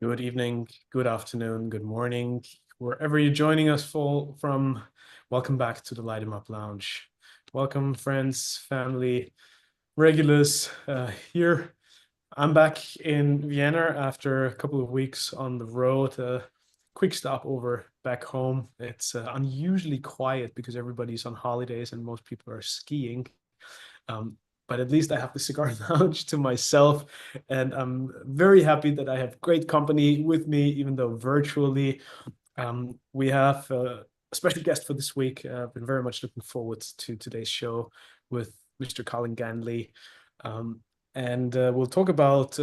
Good evening, good afternoon, good morning, wherever you're joining us from. Welcome back to the Light 'em Up Lounge. Welcome, friends, family, regulars. Here, I'm back in Vienna after a couple of weeks on the road. Quick stopover back home. It's unusually quiet because everybody's on holidays and most people are skiing. Um, but at least I have the cigar lounge to myself, and I'm very happy that I have great company with me, even though virtually. We have a special guest for this week. I've been very much looking forward to today's show with Mr. Colin Ganley. Um, and we'll talk about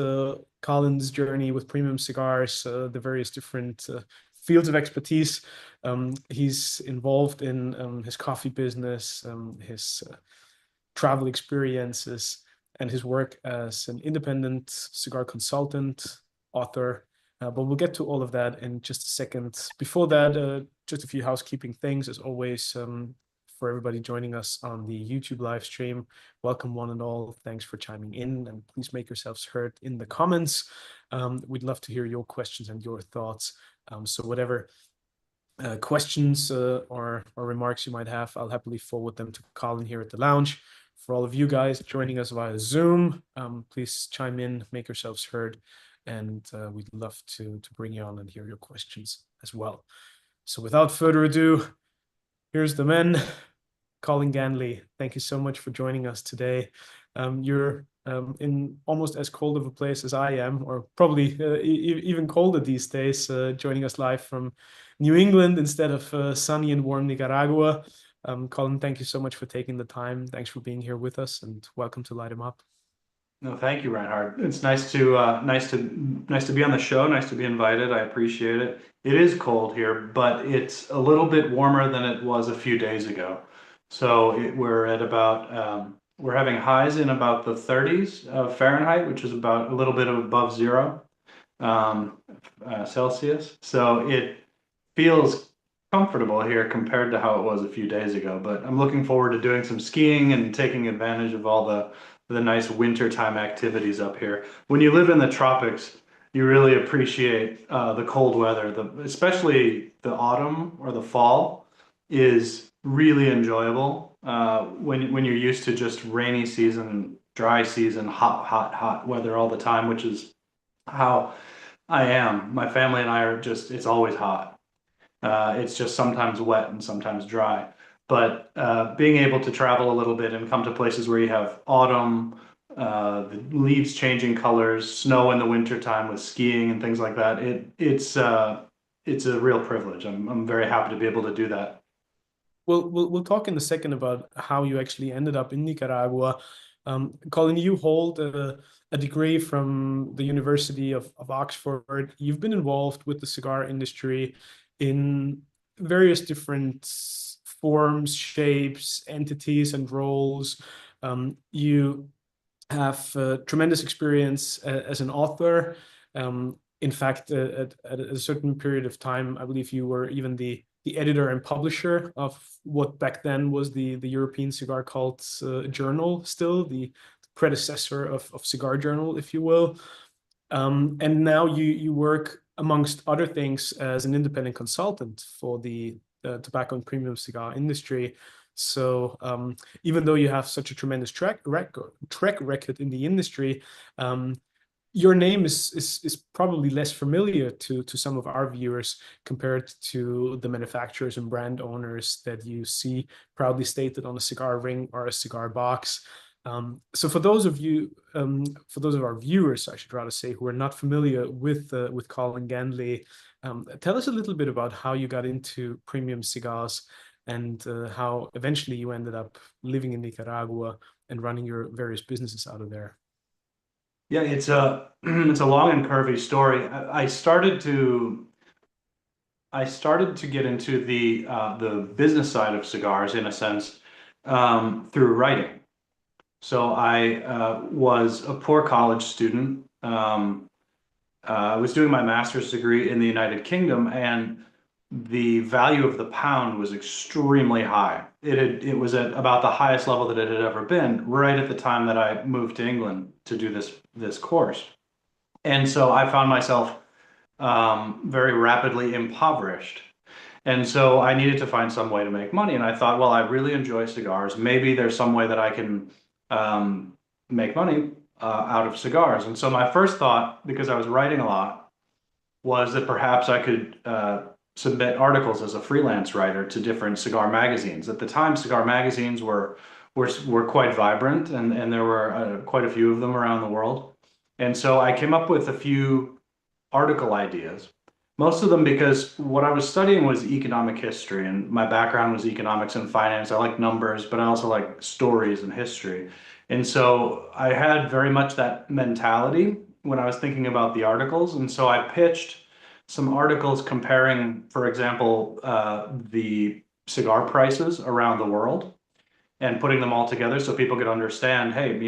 Colin's journey with premium cigars, the various different fields of expertise he's involved in, his coffee business, his travel experiences, and his work as an independent cigar consultant, author. But we'll get to all of that in just a second. Before that, just a few housekeeping things. As always, for everybody joining us on the YouTube live stream, welcome one and all. Thanks for chiming in, and please make yourselves heard in the comments. We'd love to hear your questions and your thoughts. So whatever questions or remarks you might have, I'll happily forward them to Colin here at the lounge. For all of you guys joining us via Zoom, please chime in, make yourselves heard, and we'd love to bring you on and hear your questions as well. So without further ado, here's the men. Colin Ganley, thank you so much for joining us today. You're in almost as cold of a place as I am, or probably even colder these days, joining us live from New England instead of sunny and warm Nicaragua. Colin, thank you so much for taking the time. Thanks for being here with us, and welcome to Light 'em Up. No, thank you, Reinhard. It's nice to be on the show. Nice to be invited. I appreciate it. It is cold here, but it's a little bit warmer than it was a few days ago. We're at about we're having highs in about the 30s Fahrenheit, which is about a little bit above zero um, Celsius. So it feels comfortable here compared to how it was a few days ago. But I'm looking forward to doing some skiing and taking advantage of all the nice wintertime activities up here. When you live in the tropics, you really appreciate the cold weather. Especially the autumn or the fall is really enjoyable when you're used to just rainy season, dry season, hot weather all the time, which is how I am. My family and I are just, it's always hot. It's just sometimes wet and sometimes dry. But being able to travel a little bit and come to places where you have autumn, the leaves changing colors, snow in the wintertime with skiing and things like that, it's a real privilege. I'm very happy to be able to do that. We'll talk in a second about how you actually ended up in Nicaragua. Colin, you hold a degree from the University of Oxford. You've been involved with the cigar industry in various different forms, shapes, entities, and roles. You have tremendous experience as an author. In fact, at a certain period of time, I believe you were even the editor and publisher of what back then was the European Cigar Cult journal, still the predecessor of Cigar Journal, if you will. And now you work amongst other things as an independent consultant for the tobacco and premium cigar industry. So even though you have such a tremendous track record in the industry, your name is probably less familiar to some of our viewers compared to the manufacturers and brand owners that you see proudly stated on a cigar ring or a cigar box. So for those of our viewers, I should rather say, who are not familiar with Colin Ganley, tell us a little bit about how you got into premium cigars and how eventually you ended up living in Nicaragua and running your various businesses out of there. Yeah, it's a it's a long and curvy story. I started to get into the business side of cigars in a sense through writing. So I was a poor college student. I was doing my master's degree in the United Kingdom, and the value of the pound was extremely high. It was at about the highest level that it had ever been, right at the time that I moved to England to do this course. And so I found myself very rapidly impoverished. And so I needed to find some way to make money. And I thought, well, I really enjoy cigars. Maybe there's some way that I can make money out of cigars. And so my first thought, because I was writing a lot, was that perhaps I could submit articles as a freelance writer to different cigar magazines. At the time, cigar magazines were quite vibrant, and there were quite a few of them around the world. And so I came up with a few article ideas. Most of them because what I was studying was economic history, and my background was economics and finance. I like numbers, but I also like stories and history. And so I had very much that mentality when I was thinking about the articles. And so I pitched some articles comparing, for example, the cigar prices around the world and putting them all together so people could understand, hey,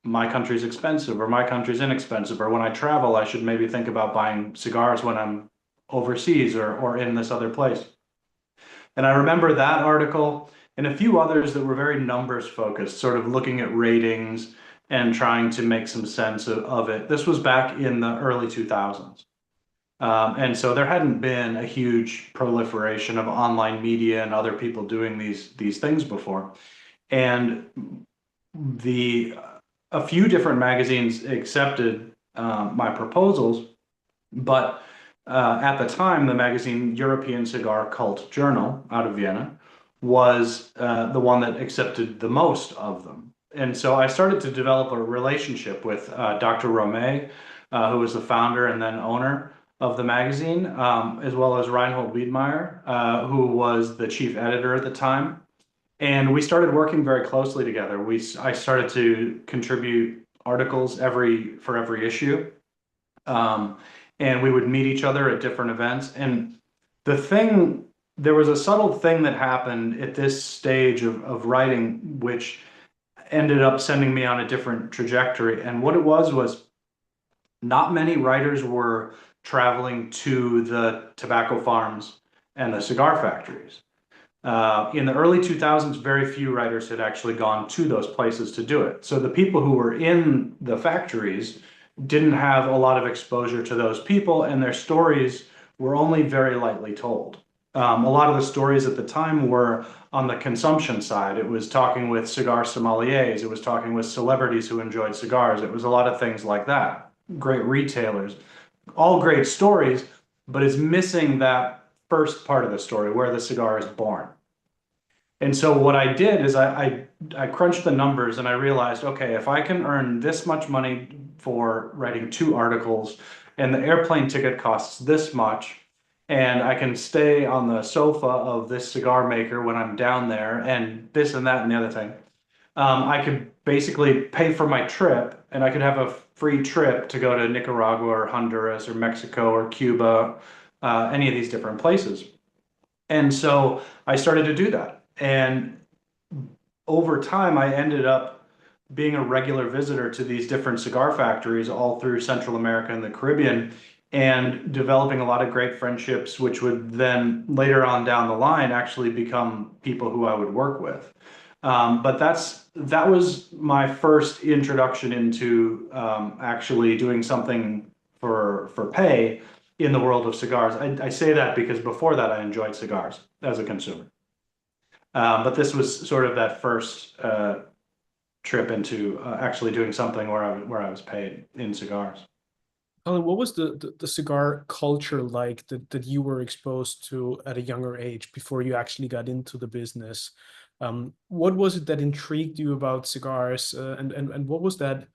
my country's expensive or my country's inexpensive, or when I travel, I should maybe think about buying cigars when I'm overseas or in this other place. And I remember that article and a few others that were very numbers focused, sort of looking at ratings and trying to make some sense of it. This was back in the early 2000s. And so there hadn't been a huge proliferation of online media and other people doing these things before. And the a few different magazines accepted my proposals, but at the time, the magazine European Cigar Cult Journal out of Vienna was the one that accepted the most of them. And so I started to develop a relationship with Dr. Romay, who was the founder and then owner of the magazine, as well as Reinhold Wiedmeyer, who was the chief editor at the time. And we started working very closely together. I started to contribute articles for every issue. Um, and we would meet each other at different events. And there was a subtle thing that happened at this stage of writing, which ended up sending me on a different trajectory. And what it was not many writers were traveling to the tobacco farms and the cigar factories. In the early 2000s, very few writers had actually gone to those places to do it. So the people who were in the factories didn't have a lot of exposure to those people, and their stories were only very lightly told. A lot of the stories at the time were on the consumption side. It was talking with cigar sommeliers, it was talking with celebrities who enjoyed cigars, it was a lot of things like that. Great retailers, all great stories, but it's missing that first part of the story where the cigar is born. And so what I did is I crunched the numbers and I realized, okay, if I can earn this much money for writing 2 articles and the airplane ticket costs this much, and I can stay on the sofa of this cigar maker when I'm down there and this and that and the other thing, I could basically pay for my trip and I could have a free trip to go to Nicaragua or Honduras or Mexico or Cuba, any of these different places. And so I started to do that. And over time, I ended up being a regular visitor to these different cigar factories all through Central America and the Caribbean and developing a lot of great friendships, which would then later on down the line actually become people who I would work with. But that was my first introduction into actually doing something for pay in the world of cigars. I say that because before that I enjoyed cigars as a consumer. But this was sort of that first trip into actually doing something where I was paid in cigars. Colin, what was the cigar culture like that you were exposed to at a younger age before you actually got into the business? What was it that intrigued you about cigars, and what was that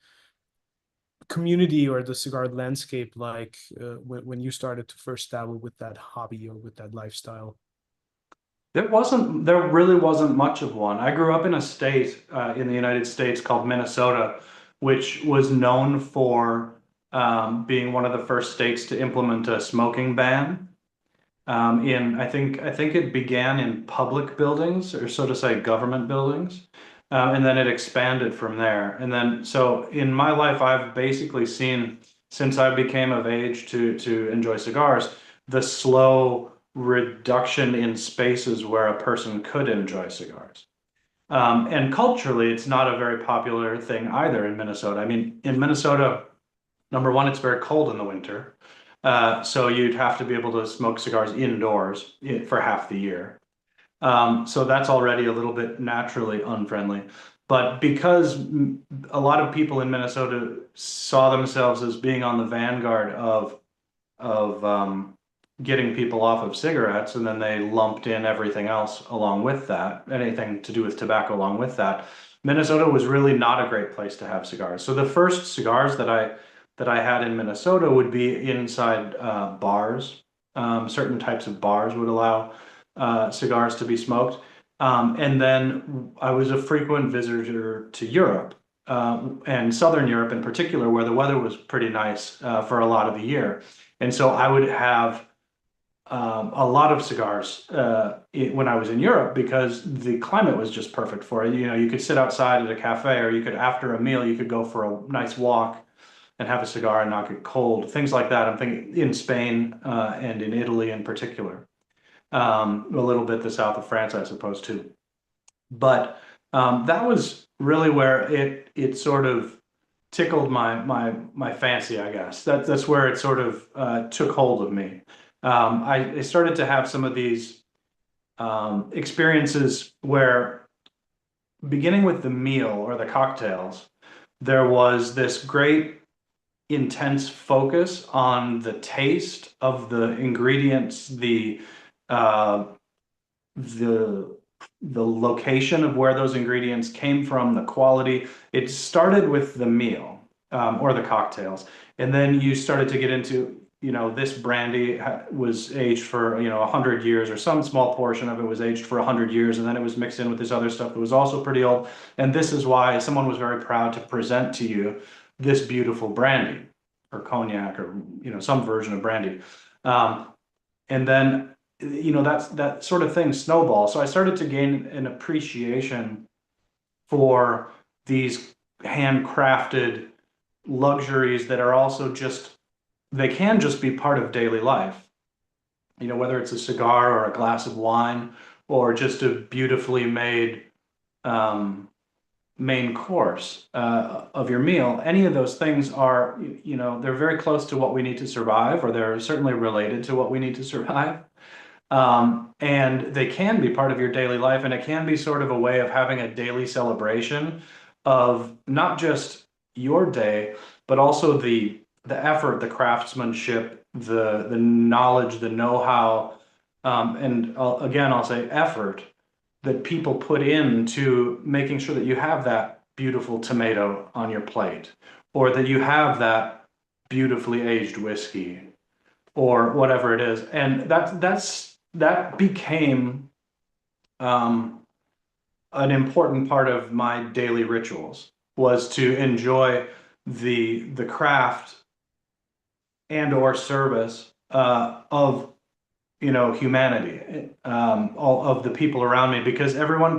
community or the cigar landscape like when you started to first dabble with that hobby or with that lifestyle? There really wasn't much of one. I grew up in a state in the United States called Minnesota, which was known for being one of the first states to implement a smoking ban. I think it began in public buildings, or so to say, government buildings, and then it expanded from there. And then, so in my life, I've basically seen since I became of age to enjoy cigars, the slow reduction in spaces where a person could enjoy cigars. And culturally, it's not a very popular thing either in Minnesota. I mean, in Minnesota, number one, it's very cold in the winter. So you'd have to be able to smoke cigars indoors for half the year. So that's already a little bit naturally unfriendly. But because a lot of people in Minnesota saw themselves as being on the vanguard of getting people off of cigarettes, and then they lumped in everything else along with that, anything to do with tobacco along with that. Minnesota was really not a great place to have cigars. So the first cigars that I had in Minnesota would be inside bars. Certain types of bars would allow cigars to be smoked. And then I was a frequent visitor to Europe, and Southern Europe in particular, where the weather was pretty nice for a lot of the year. And so I would have a lot of cigars when I was in Europe because the climate was just perfect for it. You know, you could sit outside at a cafe, or you could, after a meal, you could go for a nice walk and have a cigar and not get cold. Things like that. I'm thinking in Spain and in Italy in particular. A little bit the south of France, I suppose, too. But that was really where it sort of tickled my fancy, I guess. That's where it sort of took hold of me. I started to have some of these experiences where, beginning with the meal or the cocktails, there was this great intense focus on the taste of the ingredients, uh, the the location of where those ingredients came from, the quality. It started with the meal or the cocktails, and then you started to get into, this brandy was aged for 100 years, or some small portion of it was aged for 100 years, and then it was mixed in with this other stuff that was also pretty old. And this is why someone was very proud to present to you this beautiful brandy or cognac, or some version of brandy. Um, and then that sort of thing snowball. So I started to gain an appreciation for these handcrafted luxuries that are also just, they can just be part of daily life. Whether it's a cigar or a glass of wine or just a beautifully made um, main course of your meal. Any of those things are, they're very close to what we need to survive, or they're certainly related to what we need to survive. And they can be part of your daily life, and it can be sort of a way of having a daily celebration of not just your day, but also the effort, the craftsmanship, the knowledge, the know-how, and again, I'll say effort that people put into making sure that you have that beautiful tomato on your plate, or that you have that beautifully aged whiskey, or whatever it is. And that became um, an important part of my daily rituals, was to enjoy the craft and or service of humanity, all of the people around me, because everyone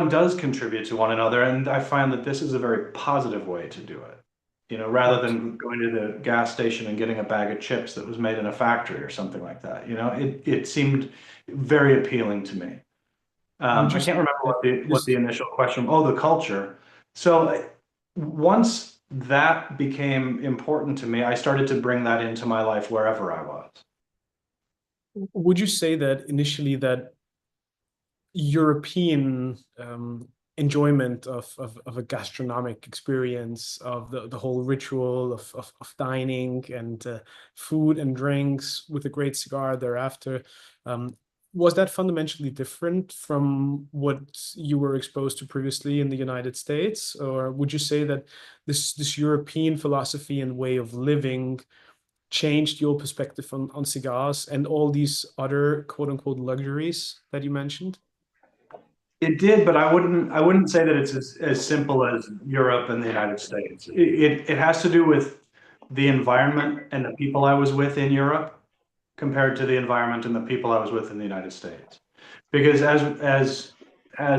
does contribute to one another, and I find that this is a very positive way to do it. Rather than going to the gas station and getting a bag of chips that was made in a factory or something like that. It seemed very appealing to me. Would you I say can't remember that what the this initial question. Oh, the culture. So once that became important to me, I started to bring that into my life wherever I was. would you say that initially that European enjoyment of a gastronomic experience, of the whole ritual of dining and food and drinks with a great cigar thereafter, um, was that fundamentally different from what you were exposed to previously in the United States? Or would you say that this European philosophy and way of living changed your perspective on cigars and all these other quote unquote luxuries that you mentioned? It did, but I wouldn't say that it's as simple as Europe and the United States. It has to do with the environment and the people I was with in Europe compared to the environment and the people I was with in the United States. Because as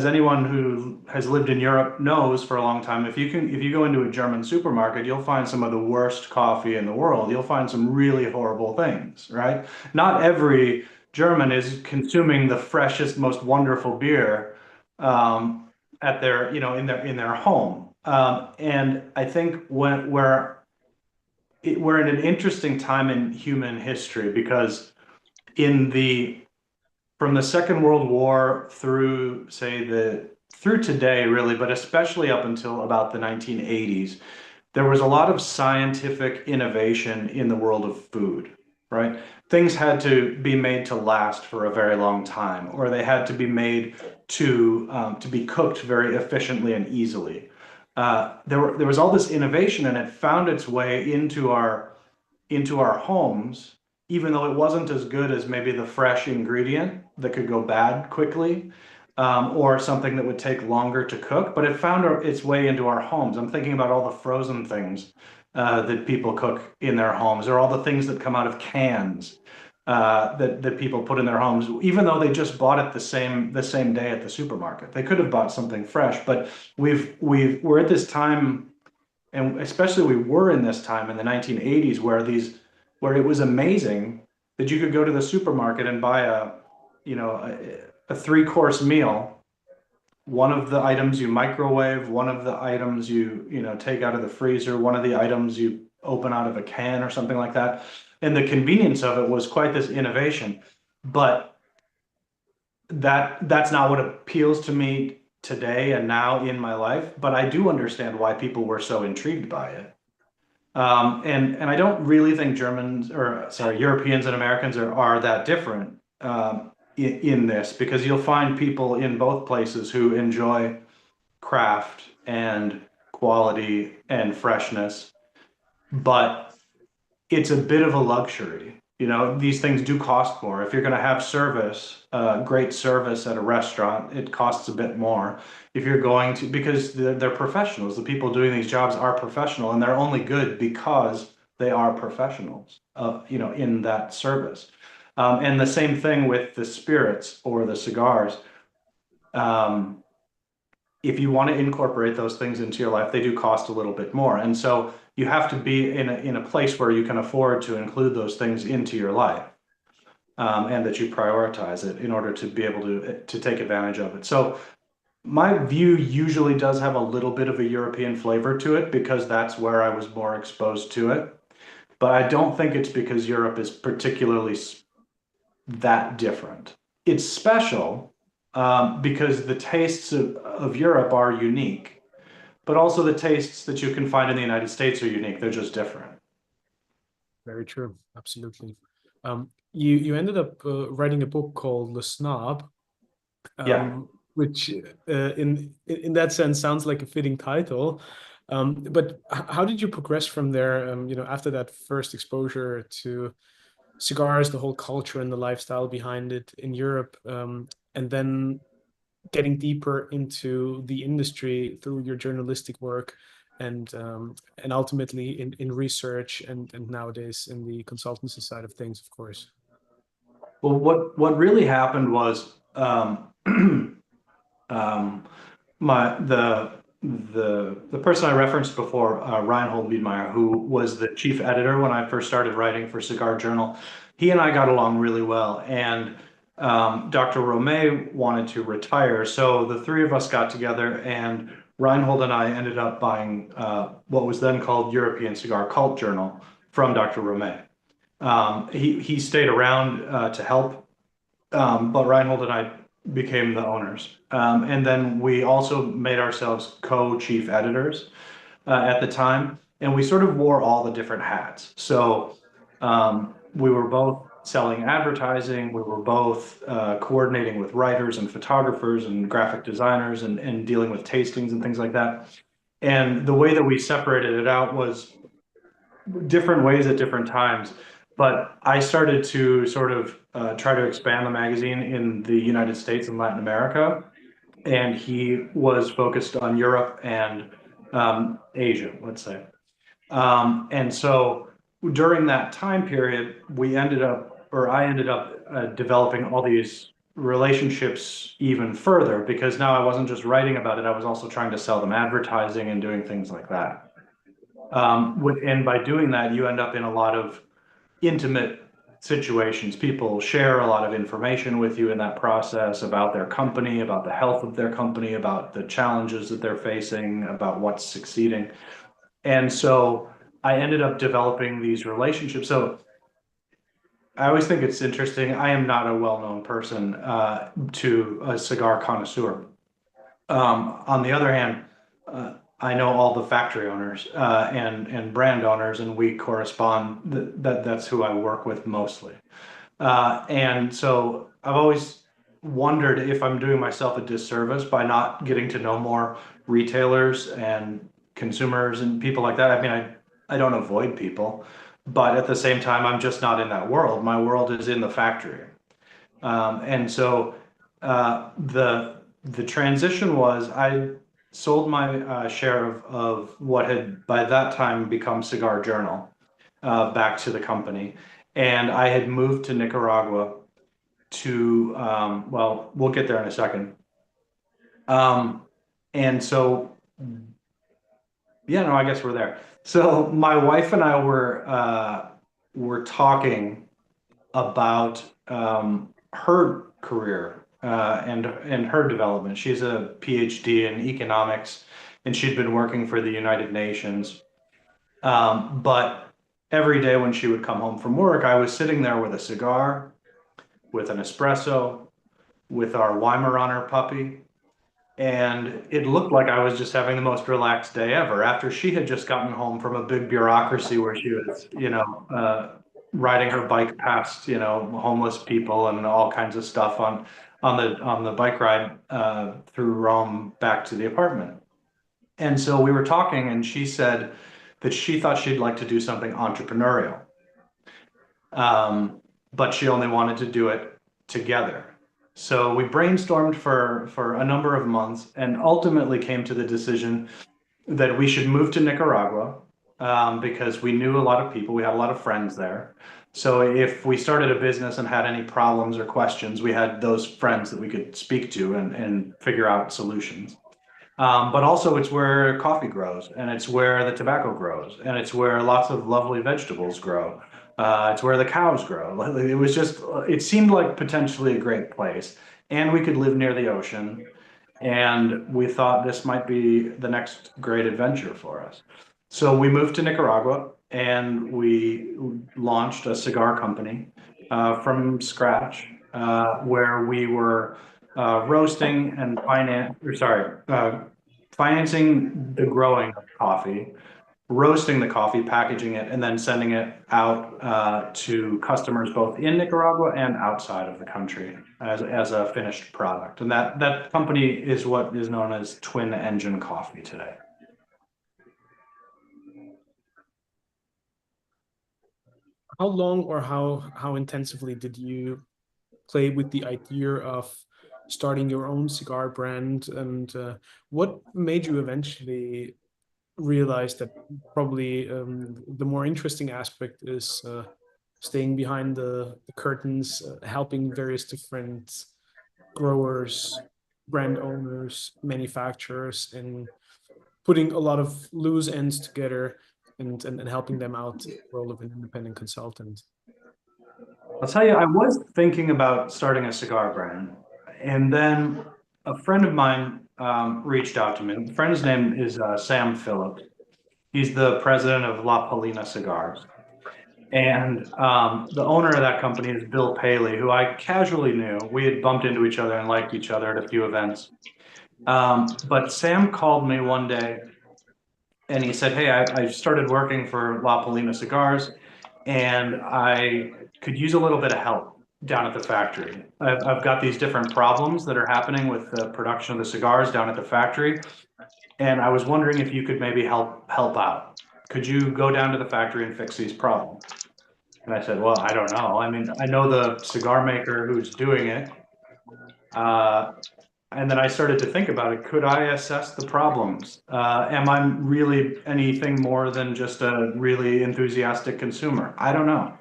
anyone who has lived in Europe knows for a long time, if you go into a German supermarket, you'll find some of the worst coffee in the world. You'll find some really horrible things, right? Not every German is consuming the freshest, most wonderful beer at their, in their home. And I think where we're in an interesting time in human history because in the from the Second World War through, say, through today, really, but especially up until about the 1980s, there was a lot of scientific innovation in the world of food, right? Things had to be made to last for a very long time, or they had to be made to be cooked very efficiently and easily. There was all this innovation, and it found its way into our homes, even though it wasn't as good as maybe the fresh ingredient that could go bad quickly, or something that would take longer to cook, but it found its way into our homes. I'm thinking about all the frozen things that people cook in their homes, or all the things that come out of cans that people put in their homes, even though they just bought it the same day at the supermarket. They could have bought something fresh, but we're at this time, and especially we were in this time in the 1980s where it was amazing that you could go to the supermarket and buy a three-course meal. One of the items you microwave, one of the items you take out of the freezer, one of the items you open out of a can or something like that. And the convenience of it was quite this innovation. But that's not what appeals to me today and now in my life. But I do understand why people were so intrigued by it. And I don't really think Germans, or sorry, Europeans and Americans are that different in this, because you'll find people in both places who enjoy craft and quality and freshness, but it's a bit of a luxury. These things do cost more. If you're going to have service, great service at a restaurant, it costs a bit more. If you're going to, because they're professionals, the people doing these jobs are professional, and they're only good because they are professionals, in that service. And the same thing with the spirits or the cigars. Um, if you want to incorporate those things into your life, they do cost a little bit more. And so you have to be in a place where you can afford to include those things into your life, and that you prioritize it in order to be able to take advantage of it. So my view usually does have a little bit of a European flavor to it because that's where I was more exposed to it. But I don't think it's because Europe is particularly that different. It's special, because the tastes of Europe are unique, but also the tastes that you can find in the United States are unique. They're just different. Very true. Absolutely. You ended up writing a book called The Snob, Yeah. which in that sense sounds like a fitting title. But how did you progress from there? After that first exposure to cigars, the whole culture and the lifestyle behind it in Europe, and then getting deeper into the industry through your journalistic work and ultimately in research and nowadays in the consultancy side of things, of course. Well, what really happened was, um, my the person I referenced before, Reinhold Wiedmeyer, who was the chief editor when I first started writing for Cigar Journal, he and I got along really well, and Dr. Romay wanted to retire, so the three of us got together, and Reinhold and I ended up buying what was then called European Cigar Cult Journal from Dr. Romay. He stayed around to help, but Reinhold and I became the owners. And then we also made ourselves co-chief editors at the time, and we sort of wore all the different hats. So we were both selling advertising, we were both coordinating with writers and photographers and graphic designers and dealing with tastings and things like that. And the way that we separated it out was different ways at different times. But I started to sort of try to expand the magazine in the United States and Latin America, and he was focused on Europe and Asia, let's say. And so during that time period, I ended up developing all these relationships even further, because now I wasn't just writing about it, I was also trying to sell them advertising and doing things like that. And by doing that, you end up in a lot of intimate situations. People share a lot of information with you in that process about their company, about the health of their company, about the challenges that they're facing, about what's succeeding. And so I ended up developing these relationships. So I always think it's interesting. I am not a well-known person to a cigar connoisseur. On the other hand, I know all the factory owners and brand owners, and we correspond. That's who I work with mostly. And so I've always wondered if I'm doing myself a disservice by not getting to know more retailers and consumers and people like that. I mean, I don't avoid people, but at the same time, I'm just not in that world. My world is in the factory. And so the transition was I sold my share of what had by that time become Cigar Journal back to the company. And I had moved to Nicaragua to, well, we'll get there in a second. Um, and so, yeah, no, I guess we're there. So my wife and I were talking about her career and her development. She's a PhD in economics, and she'd been working for the United Nations. But every day when she would come home from work, I was sitting there with a cigar, with an espresso, with our Weimaraner puppy, and it looked like I was just having the most relaxed day ever after she had just gotten home from a big bureaucracy where she was, riding her bike past, homeless people and all kinds of stuff on the bike ride through Rome back to the apartment. And so we were talking, and she said that she thought she'd like to do something entrepreneurial, um, but she only wanted to do it together. So we brainstormed for a number of months and ultimately came to the decision that we should move to Nicaragua because we knew a lot of people, we had a lot of friends there. So if we started a business and had any problems or questions, we had those friends that we could speak to and figure out solutions. But also, it's where coffee grows, and it's where the tobacco grows, and it's where lots of lovely vegetables grow. It's where the cows grow. It was just, it seemed like potentially a great place, and we could live near the ocean. And we thought this might be the next great adventure for us. So we moved to Nicaragua and we launched a cigar company from scratch, where we were roasting and financing the growing of coffee, roasting the coffee, packaging it, and then sending it out to customers both in Nicaragua and outside of the country as a finished product. And that company is what is known as Twin Engine Coffee today. How long or how intensively did you play with the idea of starting your own cigar brand, and what made you eventually realize that probably the more interesting aspect is staying behind the curtains, helping various different growers, brand owners, manufacturers, and putting a lot of loose ends together and helping them out in the role of an independent consultant. I'll tell you, I was thinking about starting a cigar brand, and then a friend of mine reached out to me. The friend's name is Sam Phillips. He's the president of La Palina Cigars. And the owner of that company is Bill Paley, who I casually knew. We had bumped into each other and liked each other at a few events. But Sam called me one day and he said, "Hey, I started working for La Palina Cigars and I could use a little bit of help down at the factory. I've got these different problems that are happening with the production of the cigars down at the factory. And I was wondering if you could maybe help out. Could you go down to the factory and fix these problems?" And I said, "Well, I don't know. I mean, I know the cigar maker who's doing it." Uh, and then I started to think about it. Could I assess the problems? Am I really anything more than just a really enthusiastic consumer? I don't know.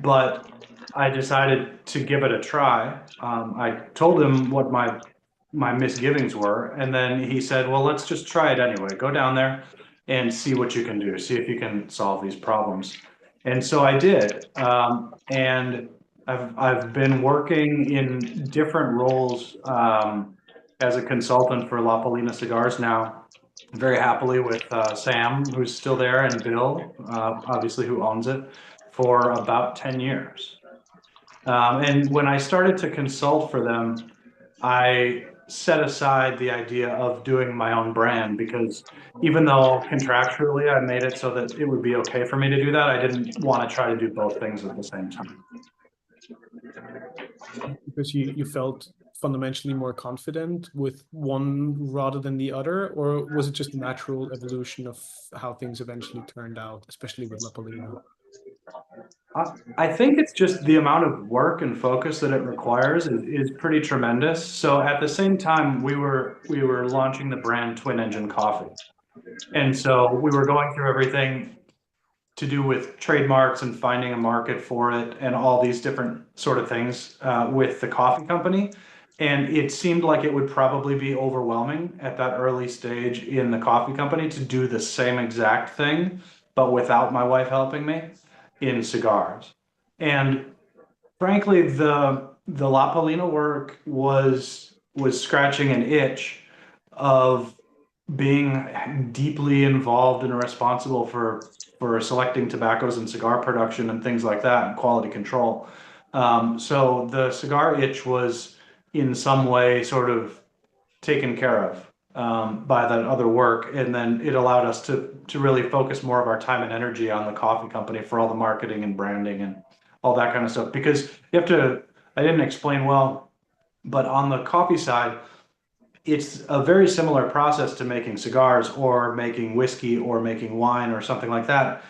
But I decided to give it a try. I told him what my misgivings were, and then he said, "Well, let's just try it anyway. Go down there and see what you can do. See if you can solve these problems." And so I did, and I've been working in different roles as a consultant for La Palina Cigars now very happily with Sam, who's still there, and Bill, obviously, who owns it, for about 10 years. And when I started to consult for them, I set aside the idea of doing my own brand because even though contractually I made it so that it would be okay for me to do that, I didn't want to try to do both things at the same time. Because you felt fundamentally more confident with one rather than the other, or was it just a natural evolution of how things eventually turned out, especially with La Palina? I think it's just the amount of work and focus that it requires is pretty tremendous. So at the same time, we were launching the brand Twin Engine Coffee. And so we were going through everything to do with trademarks and finding a market for it and all these different sort of things with the coffee company. And it seemed like it would probably be overwhelming at that early stage in the coffee company to do the same exact thing, but without my wife helping me in cigars. And frankly, the La Palina work was scratching an itch of being deeply involved and responsible for selecting tobaccos and cigar production and things like that and quality control. So the cigar itch was in some way sort of taken care of by that other work, and then it allowed us to really focus more of our time and energy on the coffee company for all the marketing and branding and all that kind of stuff. Because you have to, I didn't explain well, but on the coffee side, it's a very similar process to making cigars or making whiskey or making wine or something like that.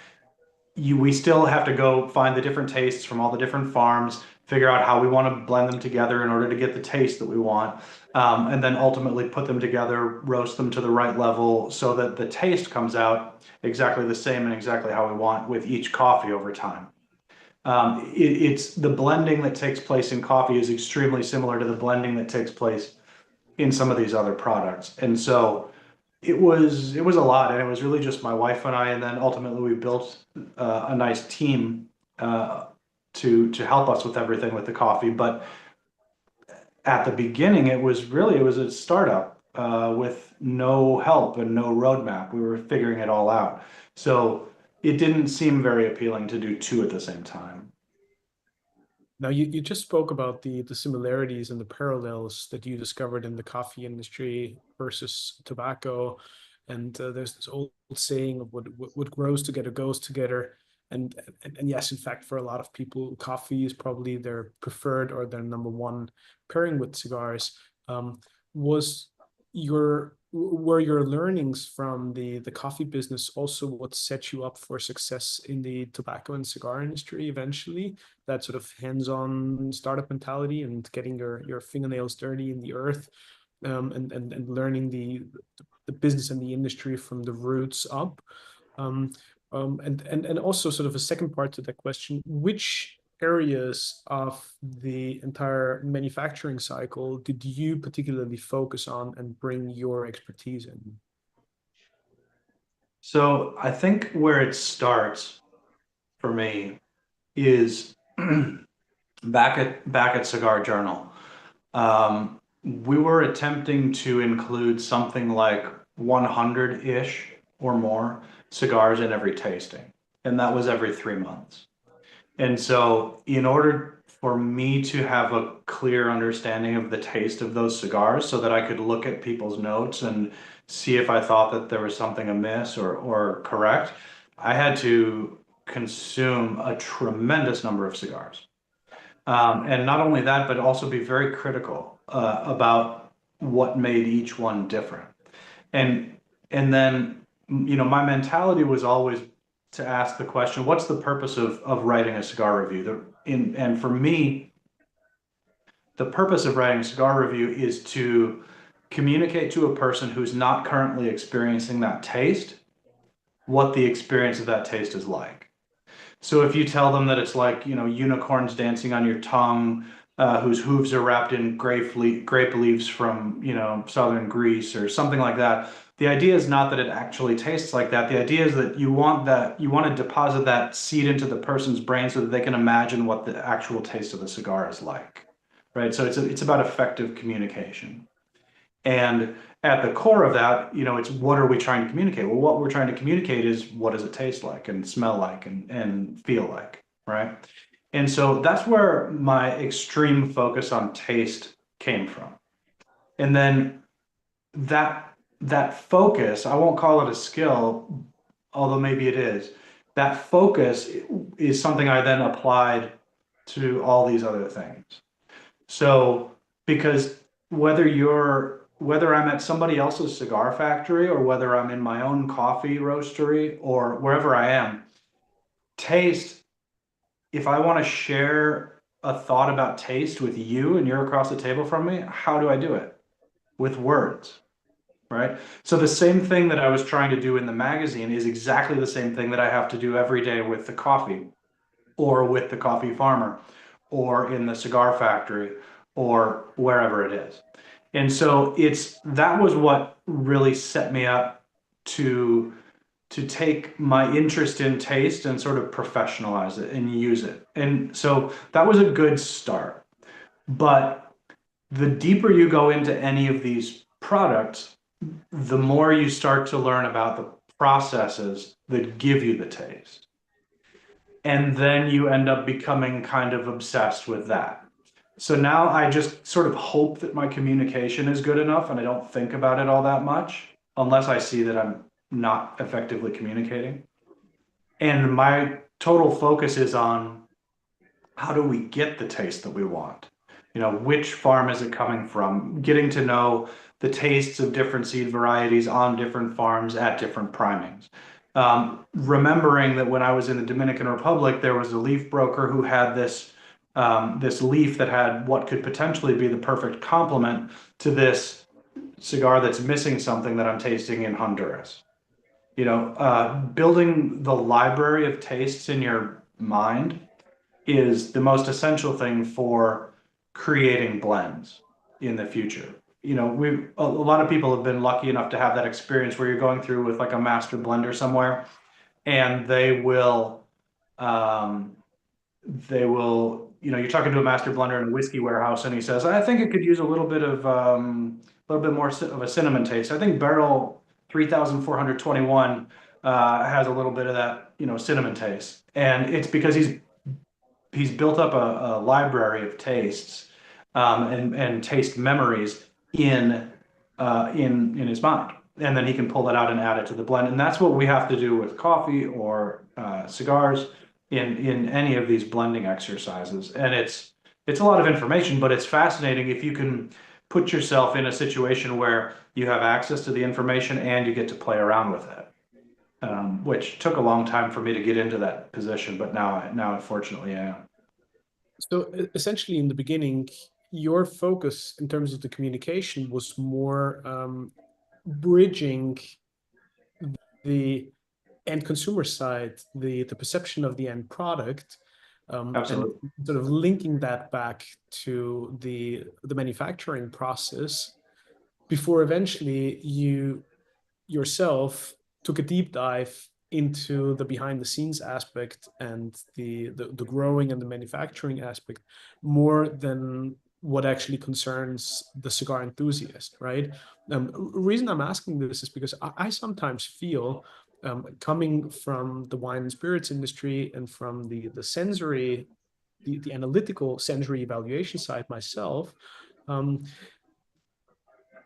We still have to go find the different tastes from all the different farms, figure out how we want to blend them together in order to get the taste that we want, and then ultimately put them together, roast them to the right level so that the taste comes out exactly the same and exactly how we want with each coffee over time. It's the blending that takes place in coffee is extremely similar to the blending that takes place in some of these other products. And so it was a lot, and it was really just my wife and I, and then ultimately we built a nice team uh, to help us with everything with the coffee. But at the beginning, it was a startup with no help and no roadmap. We were figuring it all out, so it didn't seem very appealing to do two at the same time. Now, you just spoke about the similarities and the parallels that you discovered in the coffee industry versus tobacco. And there's this old saying of what grows together goes together. And yes, in fact, for a lot of people, coffee is probably their preferred or their number one pairing with cigars. Was were your learnings from the coffee business also what set you up for success in the tobacco and cigar industry eventually? That sort of hands-on startup mentality and getting your fingernails dirty in the earth, and learning the business and the industry from the roots up. Um, and also sort of a second part to that question, which areas of the entire manufacturing cycle did you particularly focus on and bring your expertise in? So I think where it starts for me is back at Cigar Journal. We were attempting to include something like 100-ish or more cigars in every tasting, and that was every 3 months. And so, in order for me to have a clear understanding of the taste of those cigars, so that I could look at people's notes and see if I thought that there was something amiss or correct, I had to consume a tremendous number of cigars. And not only that, but also be very critical about what made each one different. And and then, my mentality was always to ask the question, what's the purpose of writing a cigar review? And for me, the purpose of writing a cigar review is to communicate to a person who's not currently experiencing that taste what the experience of that taste is like. So if you tell them that it's like, unicorns dancing on your tongue, whose hooves are wrapped in grape leaves from, southern Greece or something like that, the idea is not that it actually tastes like that. The idea is that you want to deposit that seed into the person's brain so that they can imagine what the actual taste of the cigar is like, right? So it's about effective communication. And at the core of that, it's what are we trying to communicate? Well, what we're trying to communicate is what does it taste like and smell like and feel like, right? And so that's where my extreme focus on taste came from. And then that focus, I won't call it a skill, although maybe it is. That focus is something I then applied to all these other things. So, because whether I'm at somebody else's cigar factory or whether I'm in my own coffee roastery or wherever I am, taste, if I want to share a thought about taste with you and you're across the table from me, how do I do it? With words, right? So the same thing that I was trying to do in the magazine is exactly the same thing that I have to do every day with the coffee or with the coffee farmer or in the cigar factory or wherever it is. And so that was what really set me up to take my interest in taste and sort of professionalize it and use it. And so that was a good start. But the deeper you go into any of these products, the more you start to learn about the processes that give you the taste. And then you end up becoming kind of obsessed with that. So now I just sort of hope that my communication is good enough and I don't think about it all that much unless I see that I'm not effectively communicating. And my total focus is on how do we get the taste that we want? Which farm is it coming from? Getting to know the tastes of different seed varieties on different farms at different primings. Remembering that when I was in the Dominican Republic, there was a leaf broker who had this leaf that had what could potentially be the perfect complement to this cigar that's missing something that I'm tasting in Honduras. Building the library of tastes in your mind is the most essential thing for creating blends in the future. A lot of people have been lucky enough to have that experience where you're going through with like a master blender somewhere, and um, you're talking to a master blender in a whiskey warehouse, and he says, "I think it could use a little bit more of a cinnamon taste. I think barrel 3,421 has a little bit of that, cinnamon taste." And it's because he's built up a library of tastes and taste memories in his mind, and then he can pull that out and add it to the blend. And that's what we have to do with coffee or cigars in any of these blending exercises. And it's a lot of information, but it's fascinating if you can put yourself in a situation where you have access to the information and you get to play around with it. Which took a long time for me to get into that position, but now unfortunately I am. So essentially, in the beginning, your focus in terms of the communication was more bridging the end consumer side, the perception of the end product, and Absolutely. sort of linking that back to the manufacturing process before eventually you yourself took a deep dive into the behind the scenes aspect and the growing and the manufacturing aspect more than what actually concerns the cigar enthusiast, right? Reason I'm asking this is because I sometimes feel, coming from the wine and spirits industry and from the sensory, the analytical sensory evaluation side myself, um,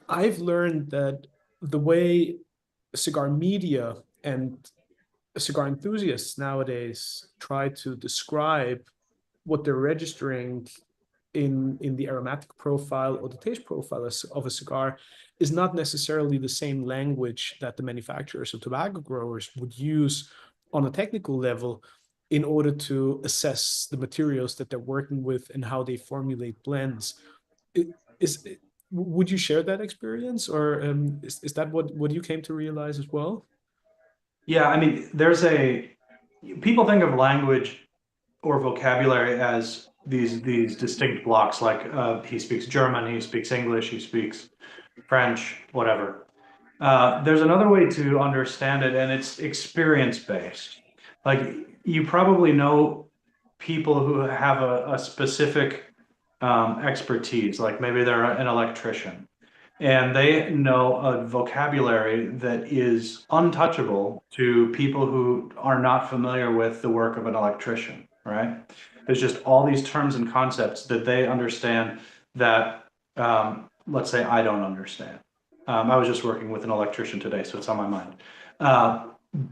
I've learned that the way cigar media and cigar enthusiasts nowadays try to describe what they're registering in the aromatic profile or the taste profile of a cigar is not necessarily the same language that the manufacturers or tobacco growers would use on a technical level in order to assess the materials that they're working with and how they formulate blends. Is would you share that experience, or is that what you came to realize as well? Yeah, I mean, people think of language or vocabulary as these distinct blocks, like he speaks German, he speaks English, he speaks French, whatever. There's another way to understand it, and it's experience based. Like you probably know people who have a specific expertise, like maybe they're an electrician. And they know a vocabulary that is untouchable to people who are not familiar with the work of an electrician, right? There's just all these terms and concepts that they understand that, let's say, I don't understand. I was just working with an electrician today, so it's on my mind.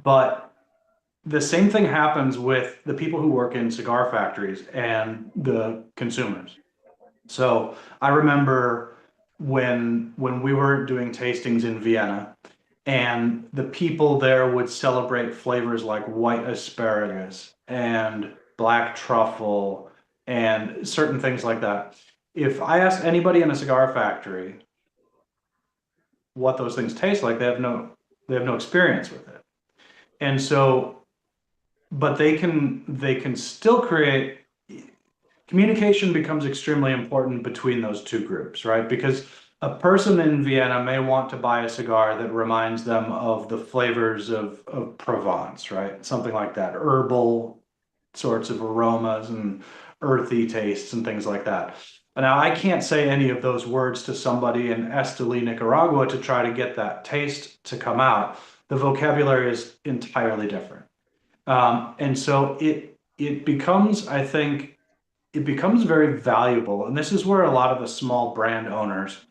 But the same thing happens with the people who work in cigar factories and the consumers. So I remember when we were doing tastings in Vienna, and the people there would celebrate flavors like white asparagus and black truffle and certain things like that. If I asked anybody in a cigar factory what those things taste like, they have no experience with it. And so, but they can still create communication becomes extremely important between those two groups, right? Because a person in Vienna may want to buy a cigar that reminds them of the flavors of Provence, right? Something like that, herbal sorts of aromas and earthy tastes and things like that. But now I can't say any of those words to somebody in Esteli, Nicaragua to try to get that taste to come out. The vocabulary is entirely different. And so it becomes, I think, it becomes very valuable. And this is where a lot of the small brand owners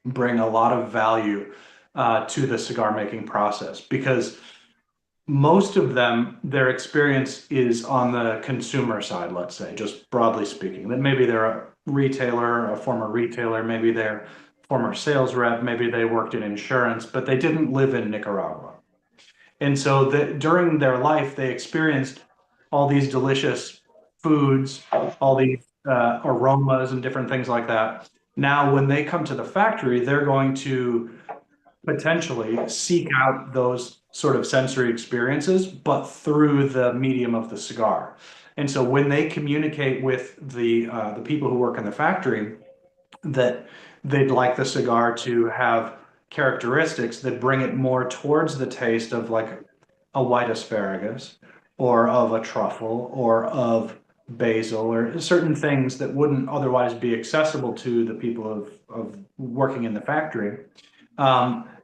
bring a lot of value to the cigar making process because most of them, their experience is on the consumer side, let's say, just broadly speaking. That maybe they're a retailer, a former retailer, maybe they're former sales rep, maybe they worked in insurance, but they didn't live in Nicaragua. And so that during their life, they experienced all these delicious foods, all these aromas and different things like that. Now, when they come to the factory, they're going to potentially seek out those sort of sensory experiences, but through the medium of the cigar. And so when they communicate with the people who work in the factory, that they'd like the cigar to have characteristics that bring it more towards the taste of like a white asparagus or of a truffle or of basil or certain things that wouldn't otherwise be accessible to the people of working in the factory.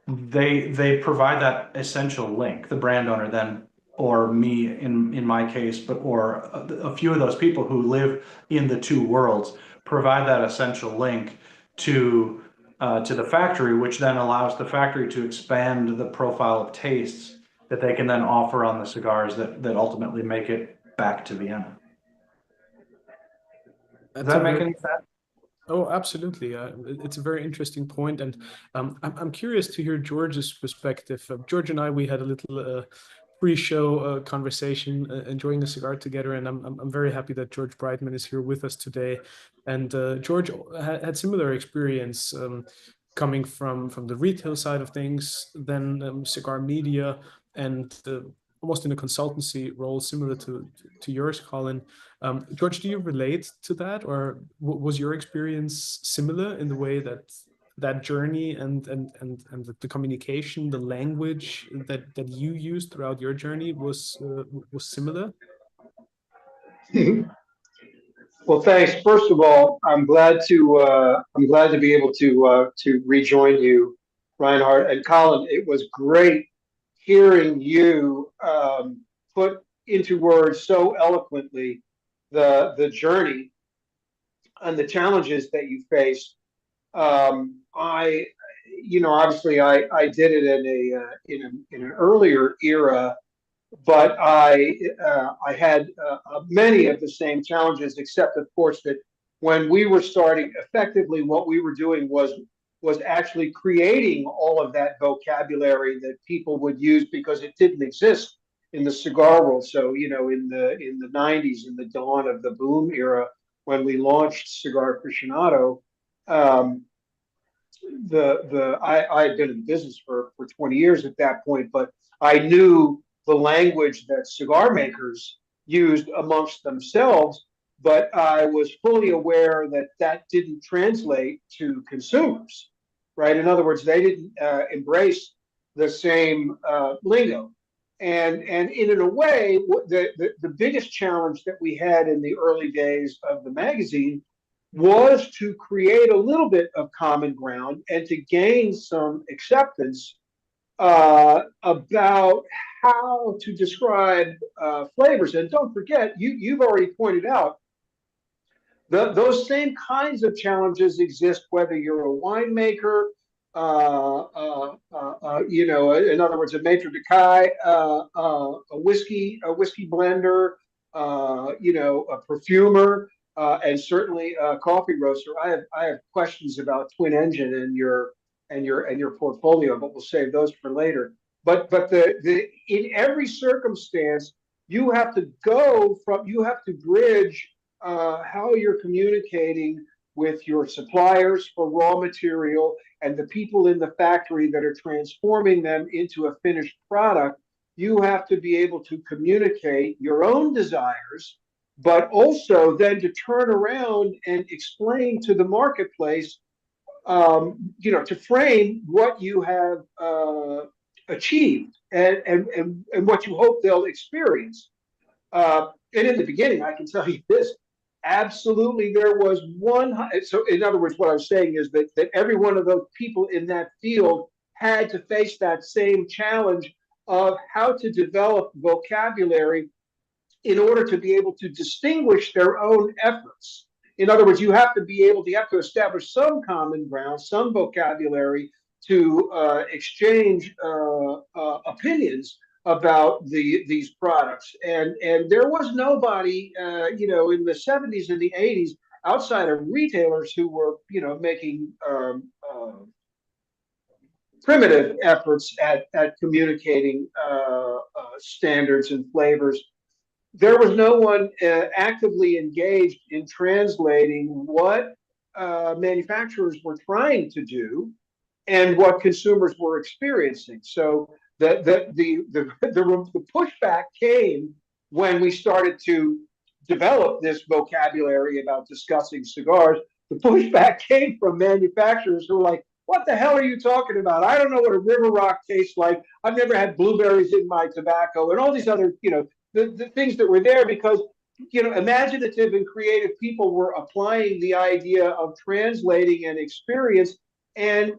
They provide that essential link. The brand owner then, or me in my case, but or a few of those people who live in the two worlds provide that essential link to the factory, which then allows the factory to expand the profile of tastes that they can then offer on the cigars that ultimately make it back to Vienna. Does That's a that make very any sense? Oh, absolutely. It's a very interesting point, and I'm curious to hear George's perspective. George and I, we had a little pre-show conversation, enjoying a cigar together, and I'm very happy that George Brightman is here with us today. And George had similar experience coming from the retail side of things, then cigar media, and almost in a consultancy role similar to yours, Colin. George, do you relate to that, or was your experience similar in the way that that journey and the communication, the language that you used throughout your journey was similar? Well, thanks. First of all, I'm glad to be able to rejoin you, Reinhardt and Colin. It was great hearing you put into words so eloquently the journey and the challenges that you faced. I, obviously, I did it in an earlier era, but I had many of the same challenges, except of course that when we were starting, effectively what we were doing was actually creating all of that vocabulary that people would use because it didn't exist in the cigar world. So in the 90s, in the dawn of the boom era, when we launched Cigar Aficionado, um, I had been in business for 20 years at that point, but I knew the language that cigar makers used amongst themselves, but I was fully aware that that didn't translate to consumers, right? In other words, they didn't embrace the same lingo. And in a way, the biggest challenge that we had in the early days of the magazine was to create a little bit of common ground and to gain some acceptance about how to describe flavors. And don't forget, you've already pointed out those same kinds of challenges exist whether you're a winemaker, in other words, a maitre d' a whiskey blender, a perfumer, and certainly a coffee roaster. I have questions about Twin Engine and your portfolio, but we'll save those for later. But the in every circumstance, you have to bridge how you're communicating with your suppliers for raw material and the people in the factory that are transforming them into a finished product. You have to be able to communicate your own desires, but also then to turn around and explain to the marketplace, to frame what you have achieved and what you hope they'll experience. And in the beginning, I can tell you this, absolutely there was one. So in other words, what I was saying is that every one of those people in that field had to face that same challenge of how to develop vocabulary in order to be able to distinguish their own efforts. In other words, you have to establish some common ground, some vocabulary to exchange opinions about these products. And there was nobody, in the 70s and the 80s, outside of retailers who were, making primitive efforts at communicating standards and flavors. There was no one actively engaged in translating what manufacturers were trying to do and what consumers were experiencing. So the pushback came when we started to develop this vocabulary about discussing cigars. The pushback came from manufacturers who were like, what the hell are you talking about? I don't know what a river rock tastes like. I've never had blueberries in my tobacco, and all these other, the things that were there because, imaginative and creative people were applying the idea of translating an experience and,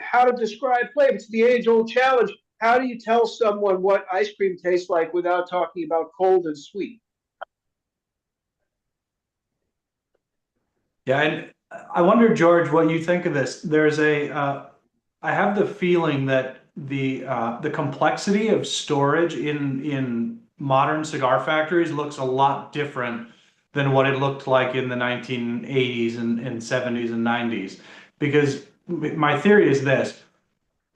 how to describe flavor. It's the age-old challenge. How do you tell someone what ice cream tastes like without talking about cold and sweet? Yeah, and I wonder, George, what you think of this. I have the feeling that the complexity of storage in modern cigar factories looks a lot different than what it looked like in the 1980s and 70s and 90s. Because my theory is this: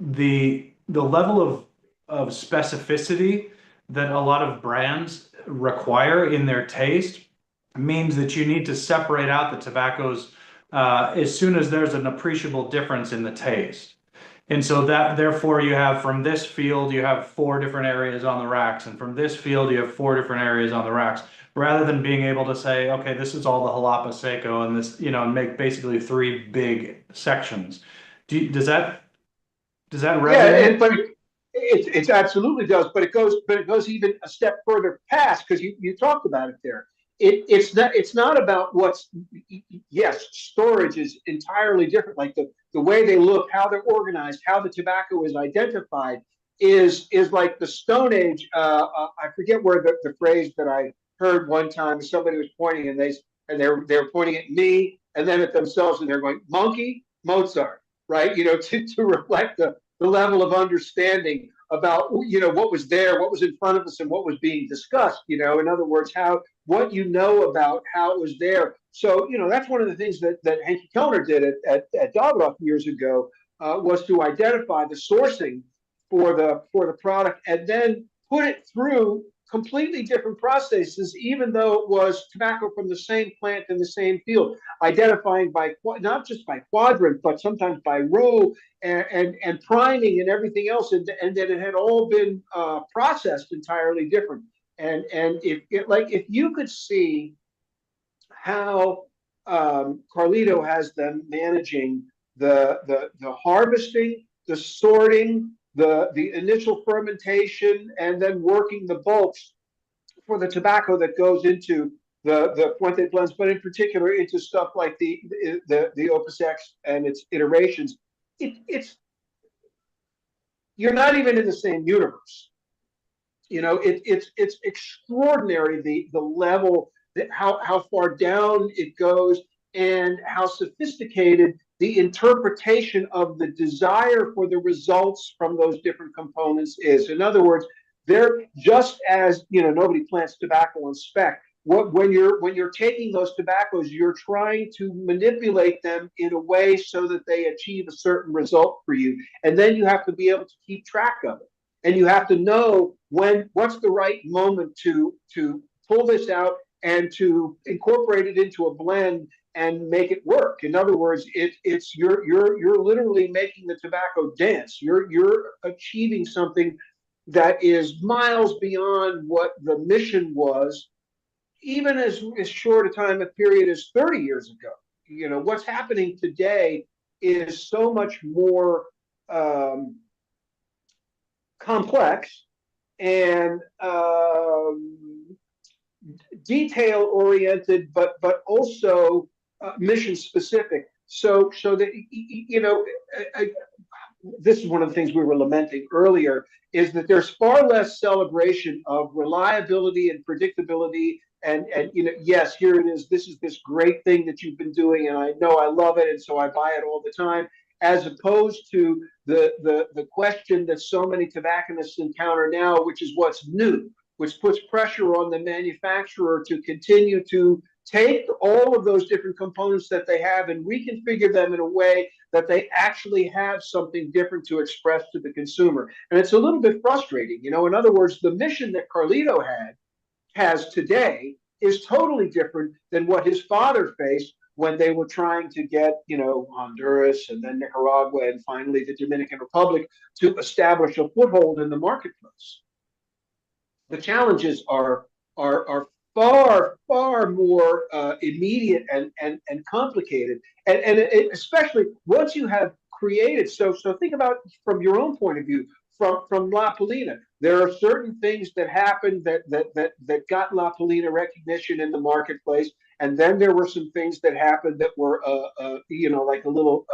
the level of specificity that a lot of brands require in their taste means that you need to separate out the tobaccos as soon as there's an appreciable difference in the taste. And so that therefore you have from this field, you have 4 different areas on the racks, and from this field, you have 4 different areas on the racks, rather than being able to say, okay, this is all the Jalapa Seco and this, and make basically 3 big sections. Does that Yeah, resonate? but it absolutely does. But it goes even a step further past because you talked about it there. It's not about what's yes, storage is entirely different. Like the way they look, how they're organized, how the tobacco is identified is like the Stone Age. I forget where the phrase that I heard one time. Somebody was pointing and they're pointing at me and then at themselves and they're going monkey Mozart, right? To reflect the level of understanding about what was there, what was in front of us, and what was being discussed. In other words, what about how it was there. So that's one of the things that Henke Kellner did at Davidoff years ago, was to identify the sourcing for the product and then put it through completely different processes, even though it was tobacco from the same plant in the same field, identifying by not just by quadrant, but sometimes by row and priming and everything else, and that it had all been processed entirely different. And if you could see how Carlito has them managing the harvesting, the sorting, the initial fermentation, and then working the bulks for the tobacco that goes into the Fuente blends, but in particular into stuff like the Opus X and its iterations. It's you're not even in the same universe. It's extraordinary the level that how far down it goes and how sophisticated the interpretation of the desire for the results from those different components is. In other words, they're just as nobody plants tobacco on spec. When you're taking those tobaccos, you're trying to manipulate them in a way so that they achieve a certain result for you, and then you have to be able to keep track of it, and you have to know what's the right moment to pull this out and to incorporate it into a blend and make it work. In other words, it's you're literally making the tobacco dance. You're achieving something that is miles beyond what the mission was, even as short a time a period as 30 years ago. What's happening today is so much more complex and detail oriented, but also mission specific. So that this is one of the things we were lamenting earlier, is that there's far less celebration of reliability and predictability. And yes, here it is. This is this great thing that you've been doing, and I know I love it, and so I buy it all the time. As opposed to the question that so many tobacconists encounter now, which is what's new, which puts pressure on the manufacturer to continue to take all of those different components that they have and reconfigure them in a way that they actually have something different to express to the consumer. And it's a little bit frustrating. In other words, the mission that Carlito has today is totally different than what his father faced when they were trying to get, Honduras and then Nicaragua and finally the Dominican Republic to establish a foothold in the marketplace. The challenges are far more immediate and complicated, and especially once you have created. So think about from your own point of view. From La Polina, there are certain things that happened that got La Polina recognition in the marketplace, and then there were some things that happened that were like a little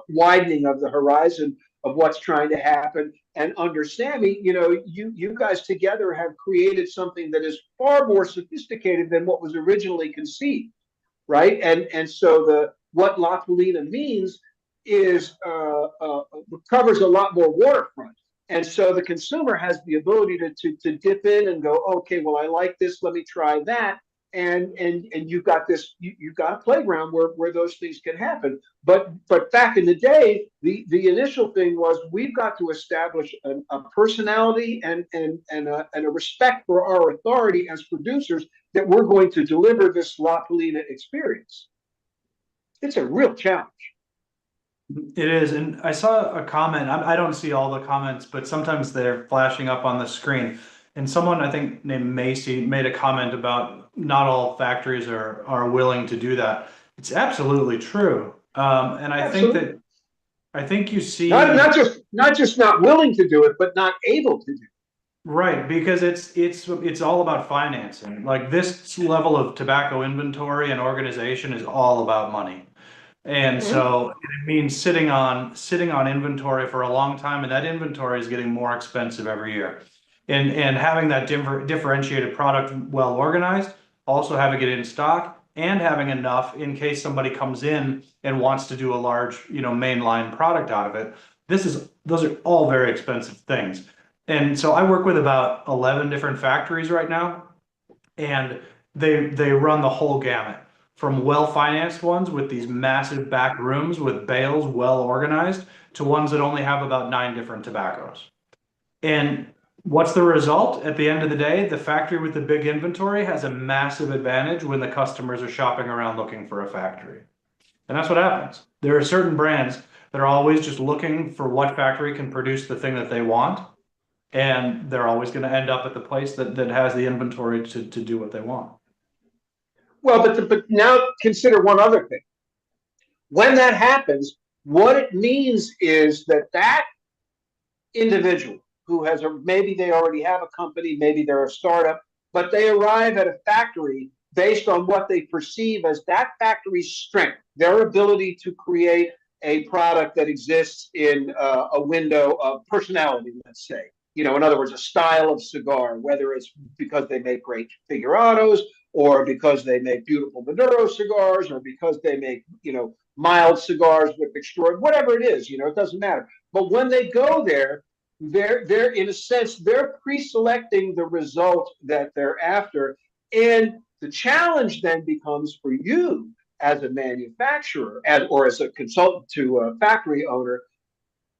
widening of the horizon of what's trying to happen. And under Sammy, you guys together have created something that is far more sophisticated than what was originally conceived, right? And so what La Polina means is covers a lot more waterfront. And so the consumer has the ability to dip in and go, okay, well, I like this, let me try that. And you've got this, you've got a playground where those things can happen. But back in the day, the initial thing was we've got to establish a personality and a respect for our authority as producers that we're going to deliver this La Polina experience. It's a real challenge. It is, and I saw a comment. I don't see all the comments, but sometimes they're flashing up on the screen. And someone, I think named Macy, made a comment about not all factories are willing to do that. It's absolutely true, and I think you see not just not willing to do it, but not able to do it. Right, because it's all about financing. Like this level of tobacco inventory and organization is all about money. And so it means sitting on inventory for a long time, and that inventory is getting more expensive every year. And having that differentiated product well organized, also having it in stock, and having enough in case somebody comes in and wants to do a large, mainline product out of it. Those are all very expensive things. And so I work with about 11 different factories right now, and they run the whole gamut, from well-financed ones with these massive back rooms with bales well organized to ones that only have about 9 different tobaccos. And what's the result? At the end of the day, the factory with the big inventory has a massive advantage when the customers are shopping around looking for a factory. And that's what happens. There are certain brands that are always just looking for what factory can produce the thing that they want. And they're always going to end up at the place that has the inventory to do what they want. Well, but now consider one other thing. When that happens, what it means is that individual who has maybe they already have a company, maybe they're a startup, but they arrive at a factory based on what they perceive as that factory's strength, their ability to create a product that exists in a window of personality, let's say. You know, in other words, a style of cigar, whether it's because they make great figurados, or because they make beautiful Maduro cigars, or because they make, you know, mild cigars with extraordinary, whatever it is, you know, it doesn't matter. But when they go there, they're in a sense, they're pre-selecting the result that they're after. And the challenge then becomes for you as a manufacturer, or as a consultant to a factory owner,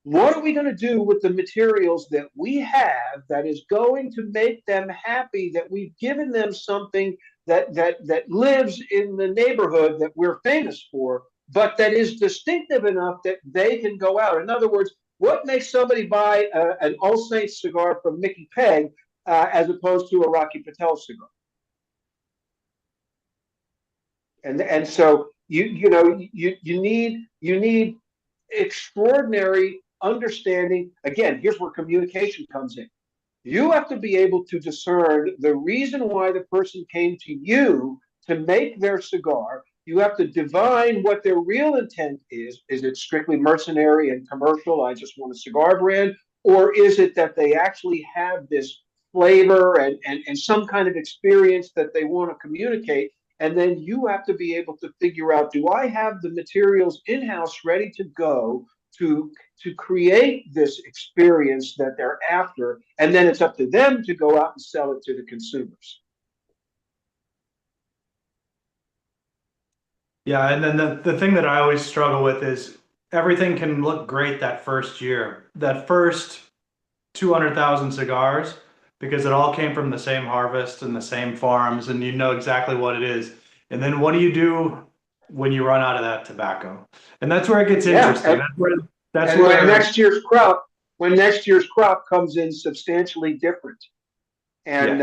what are we going to do with the materials that we have that is going to make them happy, that we've given them something that lives in the neighborhood that we're famous for, but that is distinctive enough that they can go out. In other words, what makes somebody buy an All Saints cigar from Mickey Peg as opposed to a Rocky Patel cigar? And so you know you need extraordinary understanding. Again, here's where communication comes in. You have to be able to discern the reason why the person came to you to make their cigar. You have to divine what their real intent is. Is it strictly mercenary and commercial? I just want a cigar brand. Or is it that they actually have this flavor and some kind of experience that they want to communicate? And then you have to be able to figure out, do I have the materials in-house ready to go to create this experience that they're after? And then it's up to them to go out and sell it to the consumers. Yeah, and then the thing that I always struggle with is everything can look great that first year, that first 200,000 cigars, because it all came from the same harvest and the same farms, and you know exactly what it is. And then what do you do when you run out of that tobacco? And that's where it gets interesting. That's where when next year's crop comes in substantially different. And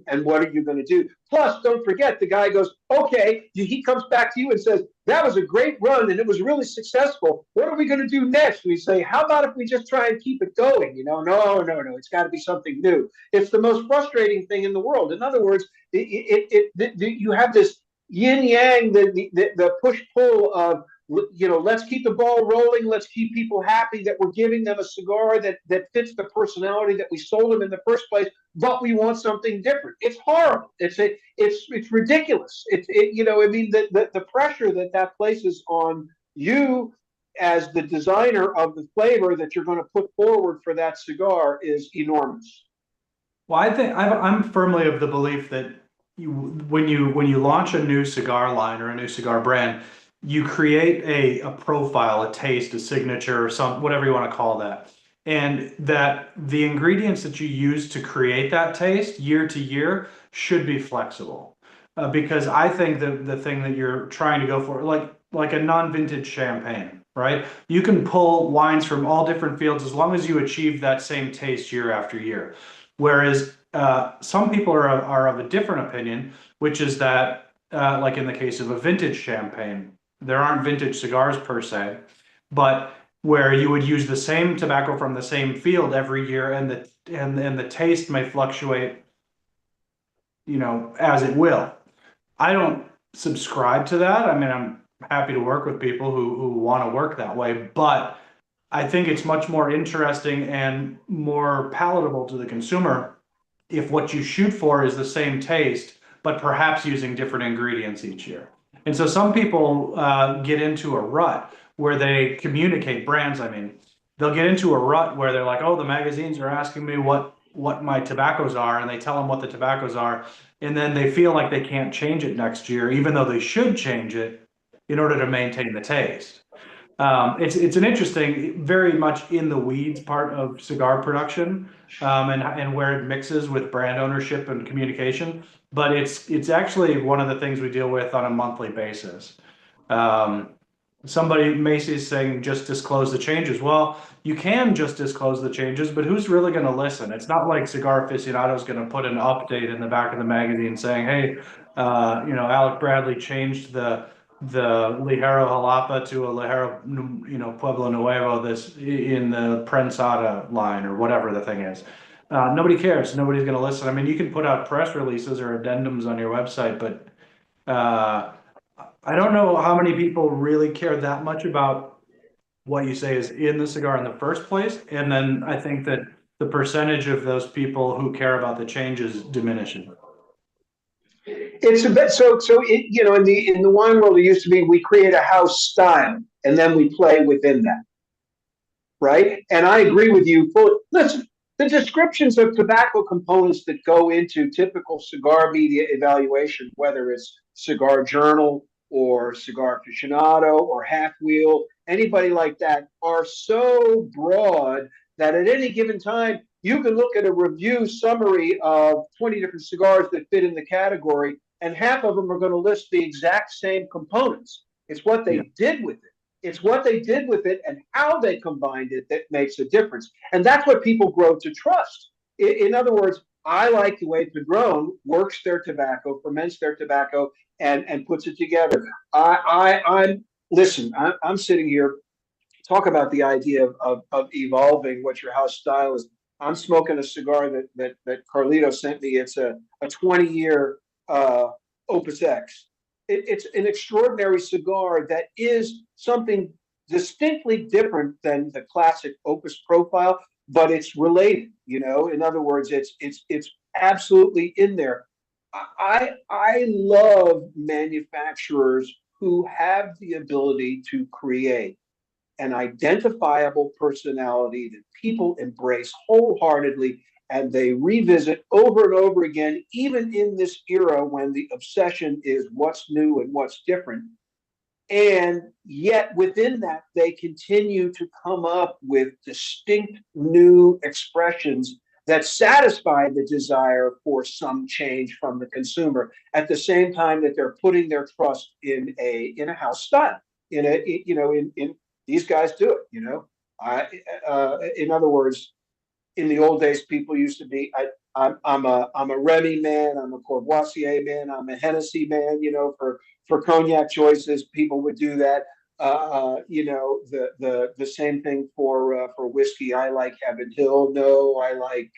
and what are you going to do? Plus, don't forget, the guy goes, okay, he comes back to you and says, that was a great run and it was really successful. What are we going to do next? We say, how about if we just try and keep it going? You know, no, it's got to be something new. It's the most frustrating thing in the world. In other words, you have this yin yang, the push pull of, you know, let's keep the ball rolling. Let's keep people happy that we're giving them a cigar that fits the personality that we sold them in the first place. But we want something different. It's horrible. It's ridiculous. You know, I mean, the pressure that places on you as the designer of the flavor that you're going to put forward for that cigar is enormous. Well, I think I'm firmly of the belief that when you launch a new cigar line or a new cigar brand, you create a profile, a taste, a signature, or whatever you want to call that. And that the ingredients that you use to create that taste year to year should be flexible. Because I think the thing that you're trying to go for, like a non-vintage champagne, right? You can pull wines from all different fields as long as you achieve that same taste year after year. Whereas some people are of a different opinion, which is that, like in the case of a vintage champagne, there aren't vintage cigars per se, but where you would use the same tobacco from the same field every year, and the taste may fluctuate, you know, as it will. I don't subscribe to that. I mean, I'm happy to work with people who want to work that way, but I think it's much more interesting and more palatable to the consumer if what you shoot for is the same taste, but perhaps using different ingredients each year. And so some people get into a rut where they communicate brands. I mean, they'll get into a rut where they're like, oh, the magazines are asking me what my tobaccos are, and they tell them what the tobaccos are, and then they feel like they can't change it next year, even though they should change it in order to maintain the taste. It's an interesting, very much in the weeds part of cigar production, and where it mixes with brand ownership and communication. But it's actually one of the things we deal with on a monthly basis. Somebody, Macy's saying just disclose the changes. Well, you can just disclose the changes, but who's really going to listen? It's not like Cigar Aficionado is going to put an update in the back of the magazine saying, hey, you know, Alec Bradley changed the Ligero Jalapa to a Ligero, you know, Pueblo Nuevo this in the Prensada line or whatever the thing is. nobody cares. Nobody's going to listen. I mean, you can put out press releases or addendums on your website, but I don't know how many people really care that much about what you say is in the cigar in the first place. And then I think that the percentage of those people who care about the changes diminishes. It's a bit so it, you know, in the wine world it used to be we create a house style and then we play within that, right? And I agree with you fully. Listen, the descriptions of tobacco components that go into typical cigar media evaluation, whether it's Cigar Journal or Cigar Aficionado or Half Wheel, anybody like that, are so broad that at any given time you can look at a review summary of 20 different cigars that fit in the category, and half of them are going to list the exact same components. It's what Yeah. they did with it. It's what they did with it and how they combined it that makes a difference. And that's what people grow to trust. In other words, I like the way Padron works their tobacco, ferments their tobacco, and puts it together. I'm listen. I'm sitting here talk about the idea of evolving what your house style is. I'm smoking a cigar that Carlito sent me. It's a 20-year Opus X. It's an extraordinary cigar that is something distinctly different than the classic Opus profile, but it's related. You know, in other words, it's absolutely in there. I love manufacturers who have the ability to create an identifiable personality that people embrace wholeheartedly and they revisit over and over again, even in this era when the obsession is what's new and what's different. And yet within that, they continue to come up with distinct new expressions that satisfy the desire for some change from the consumer at the same time that they're putting their trust in a house style, in a, you know, in these guys do it, you know. In other words, in the old days, people used to be. I'm a Remy man. I'm a Courvoisier man. I'm a Hennessy man. You know, for cognac choices, people would do that. You know, the same thing for whiskey. I like Heaven Hill. No, I like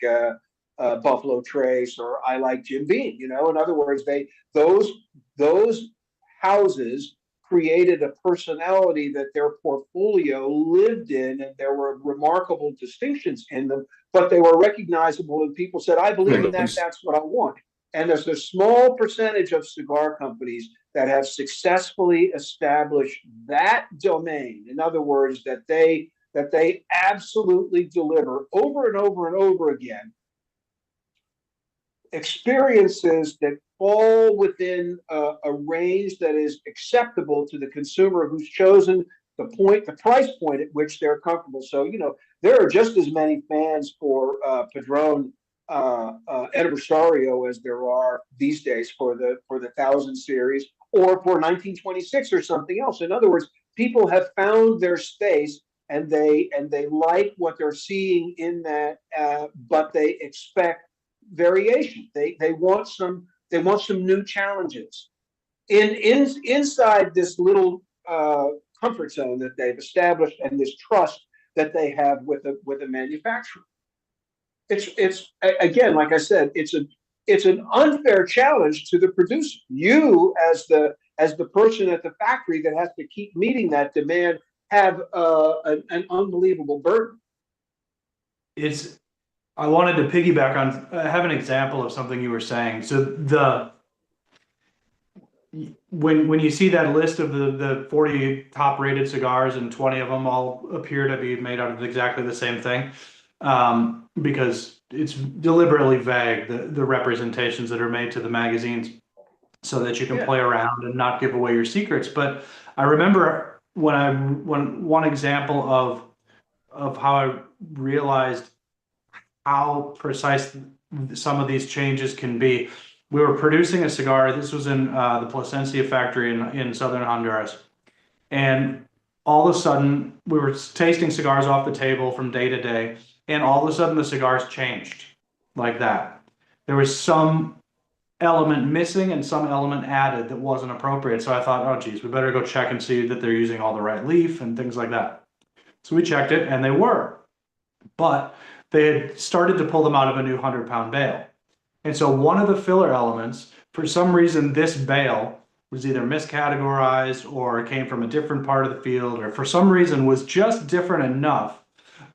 Buffalo Trace, or I like Jim Beam. You know, in other words, those those houses created a personality that their portfolio lived in, and there were remarkable distinctions in them, but they were recognizable, and people said, I believe in that, that's what I want. And there's a small percentage of cigar companies that have successfully established that domain. In other words, that they absolutely deliver over and over and over again experiences that fall within a range that is acceptable to the consumer who's chosen the price point at which they're comfortable. So, you know, there are just as many fans for Padron Aniversario as there are these days for the 1000 series or for 1926 or something else. In other words, people have found their space and they like what they're seeing in that, but they expect variation. They want some new challenges inside this little comfort zone that they've established and this trust that they have with a manufacturer. It's again, like I said, it's an unfair challenge to the producer. You as the person at the factory that has to keep meeting that demand have an unbelievable burden. I wanted to piggyback on, have an example of something you were saying. So when you see that list of the 40 top rated cigars and 20 of them all appear to be made out of exactly the same thing, because it's deliberately vague, the representations that are made to the magazines, so that you can play around and not give away your secrets. But I remember when one example of how I realized how precise some of these changes can be. We were producing a cigar. This was in the Plasencia factory in southern Honduras. And all of a sudden, we were tasting cigars off the table from day to day. And all of a sudden, the cigars changed like that. There was some element missing and some element added that wasn't appropriate. So I thought, oh, geez, we better go check and see that they're using all the right leaf and things like that. So we checked it, and they were. But they had started to pull them out of a new 100-pound bale. And so one of the filler elements, for some reason, this bale was either miscategorized or came from a different part of the field, or for some reason was just different enough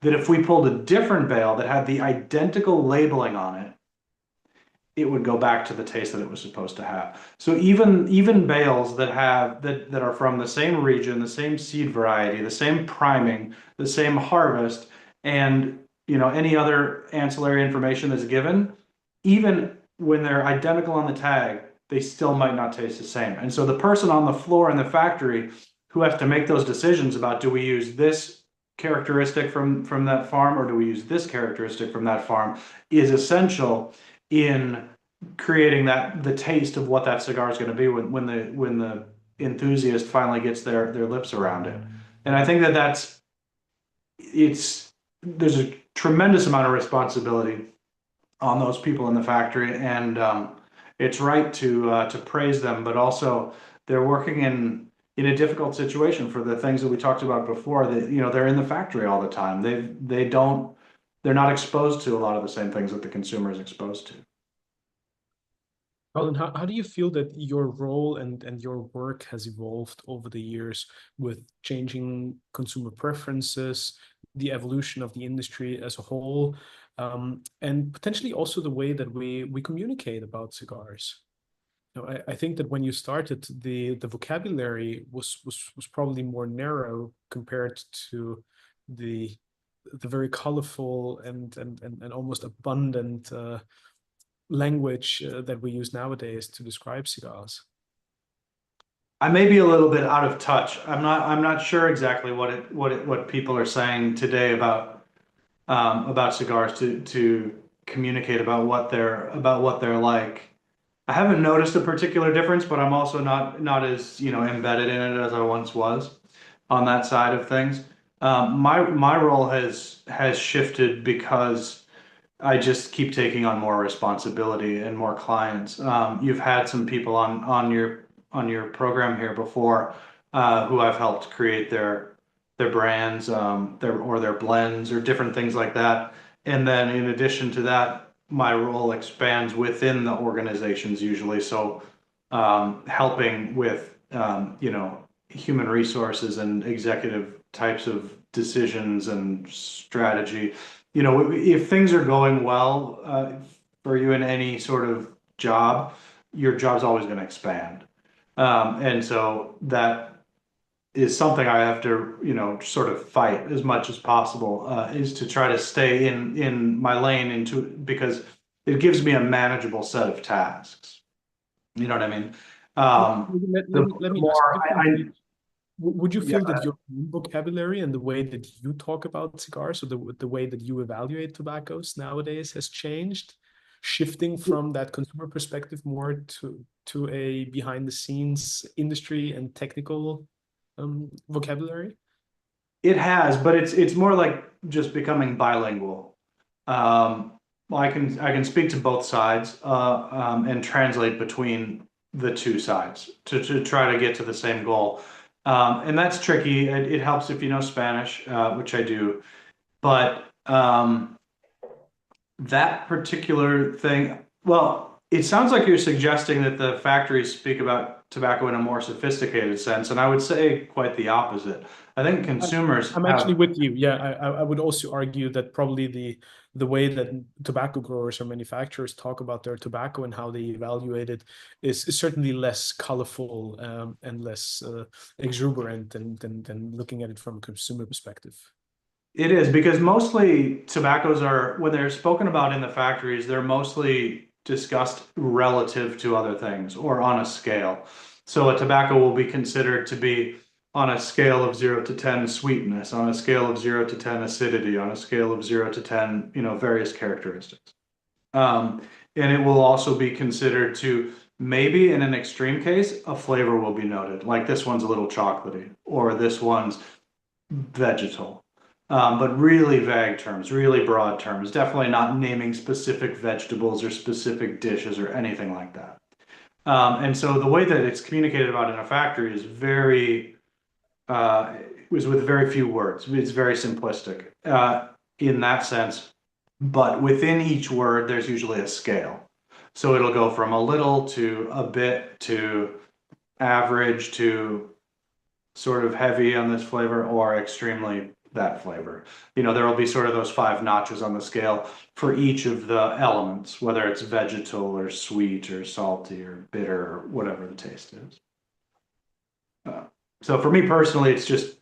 that if we pulled a different bale that had the identical labeling on it, it would go back to the taste that it was supposed to have. So even bales that are from the same region, the same seed variety, the same priming, the same harvest, and any other ancillary information that's given, even when they're identical on the tag, they still might not taste the same. And so the person on the floor in the factory who has to make those decisions about, do we use this characteristic from that farm, or do we use this characteristic from that farm, is essential in creating the taste of what that cigar is going to be when the enthusiast finally gets their lips around it. And I think there's a tremendous amount of responsibility on those people in the factory, and it's right to praise them, but also they're working in a difficult situation for the things that we talked about before. That they're in the factory all the time. They're not exposed to a lot of the same things that the consumer is exposed to. Colin, how do you feel that your role and your work has evolved over the years with changing consumer preferences, the evolution of the industry as a whole, and potentially also the way that we communicate about cigars? I think that when you started, the vocabulary was probably more narrow compared to the very colorful and almost abundant language that we use nowadays to describe cigars. I may be a little bit out of touch. I'm not sure exactly what people are saying today about cigars to communicate about what they're like. I haven't noticed a particular difference, but I'm also not as embedded in it as I once was on that side of things. My role has shifted because I just keep taking on more responsibility and more clients. You've had some people on your program here before who I've helped create their brands, their blends or different things like that. And then in addition to that, my role expands within the organizations usually. So helping with human resources and executive types of decisions and strategy. If things are going well for you in any sort of job, your job's always going to expand. And so that is something I have to, sort of fight as much as possible, is to try to stay in my lane because it gives me a manageable set of tasks. You know what I mean? Let me ask you differently. Would you Yeah. feel that your vocabulary and the way that you talk about cigars, or the way that you evaluate tobaccos nowadays has changed, shifting from that consumer perspective more to a behind the scenes industry and technical vocabulary? It has, but it's more like just becoming bilingual. I can speak to both sides and translate between the two sides to try to get to the same goal. And that's tricky. It helps if you know Spanish, which I do. But that particular thing, well, it sounds like you're suggesting that the factories speak about tobacco in a more sophisticated sense, and I would say quite the opposite. I think consumers I'm actually with you. Yeah, I would also argue that probably the way that tobacco growers or manufacturers talk about their tobacco and how they evaluate it is certainly less colorful and less exuberant than looking at it from a consumer perspective. It is, because mostly tobaccos when they're spoken about in the factories, they're mostly discussed relative to other things or on a scale. So a tobacco will be considered to be on a scale of 0 to 10 sweetness, on a scale of 0 to 10 acidity, on a scale of 0 to 10, various characteristics. And it will also be considered to, maybe in an extreme case, a flavor will be noted, like this one's a little chocolatey or this one's vegetal. But really vague terms, really broad terms, definitely not naming specific vegetables or specific dishes or anything like that. And so the way that it's communicated about in a factory is was with very few words. It's very simplistic in that sense. but within each word, there's usually a scale. So it'll go from a little to a bit to average to sort of heavy on this flavor or extremely that flavor. You know, there will be sort of those 5 notches on the scale for each of the elements, whether it's vegetal or sweet or salty or bitter or whatever the taste is. So for me personally, it's just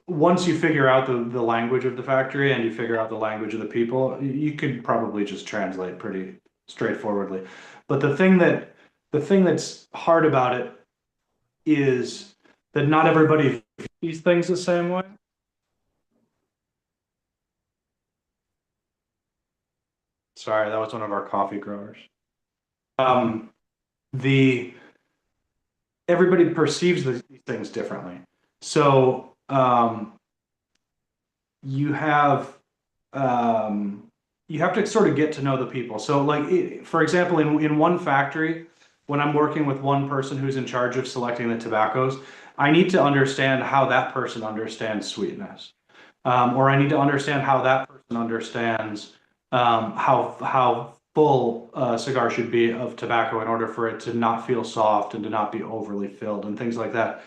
once you figure out the language of the factory and you figure out the language of the people, you could probably just translate pretty straightforwardly. But the thing that's hard about it is that not everybody views things the same way. Sorry, that was one of our coffee growers. The everybody perceives these things differently. So you have to sort of get to know the people. So like, for example, in one factory, when I'm working with one person who's in charge of selecting the tobaccos, I need to understand how that person understands sweetness. Or I need to understand how that person understands how full a cigar should be of tobacco in order for it to not feel soft and to not be overly filled and things like that.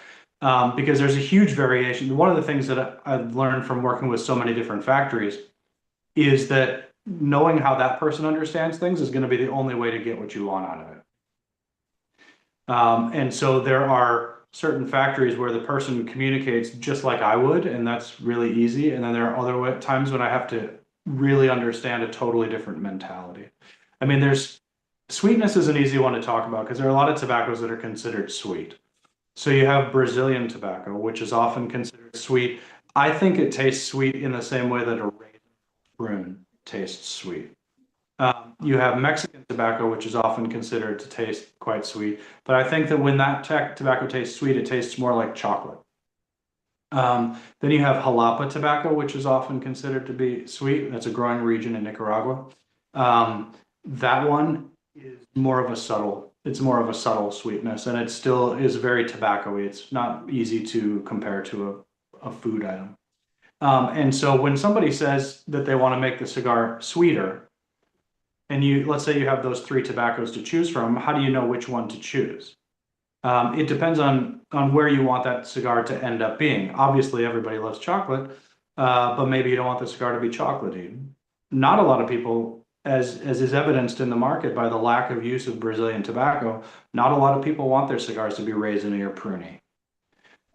Because there's a huge variation. One of the things that I've learned from working with so many different factories is that knowing how that person understands things is going to be the only way to get what you want out of it. And so there are certain factories where the person communicates just like I would, and that's really easy. And then there are other times when I have to really understand a totally different mentality. I mean, sweetness is an easy one to talk about because there are a lot of tobaccos that are considered sweet. So you have Brazilian tobacco, which is often considered sweet. I think it tastes sweet in the same way that a raisin prune tastes sweet. You have Mexican tobacco, which is often considered to taste quite sweet. But I think that when that tobacco tastes sweet, it tastes more like chocolate. Then you have Jalapa tobacco, which is often considered to be sweet. That's a growing region in Nicaragua. That one is more of a subtle sweetness, and it still is very tobacco-y. It's not easy to compare to a food item. And so when somebody says that they want to make the cigar sweeter, and let's say you have those 3 tobaccos to choose from, how do you know which one to choose? It depends on where you want that cigar to end up being. Obviously, everybody loves chocolate, but maybe you don't want the cigar to be chocolatey. Not a lot of people, as is evidenced in the market by the lack of use of Brazilian tobacco, not a lot of people want their cigars to be raisiny or pruny.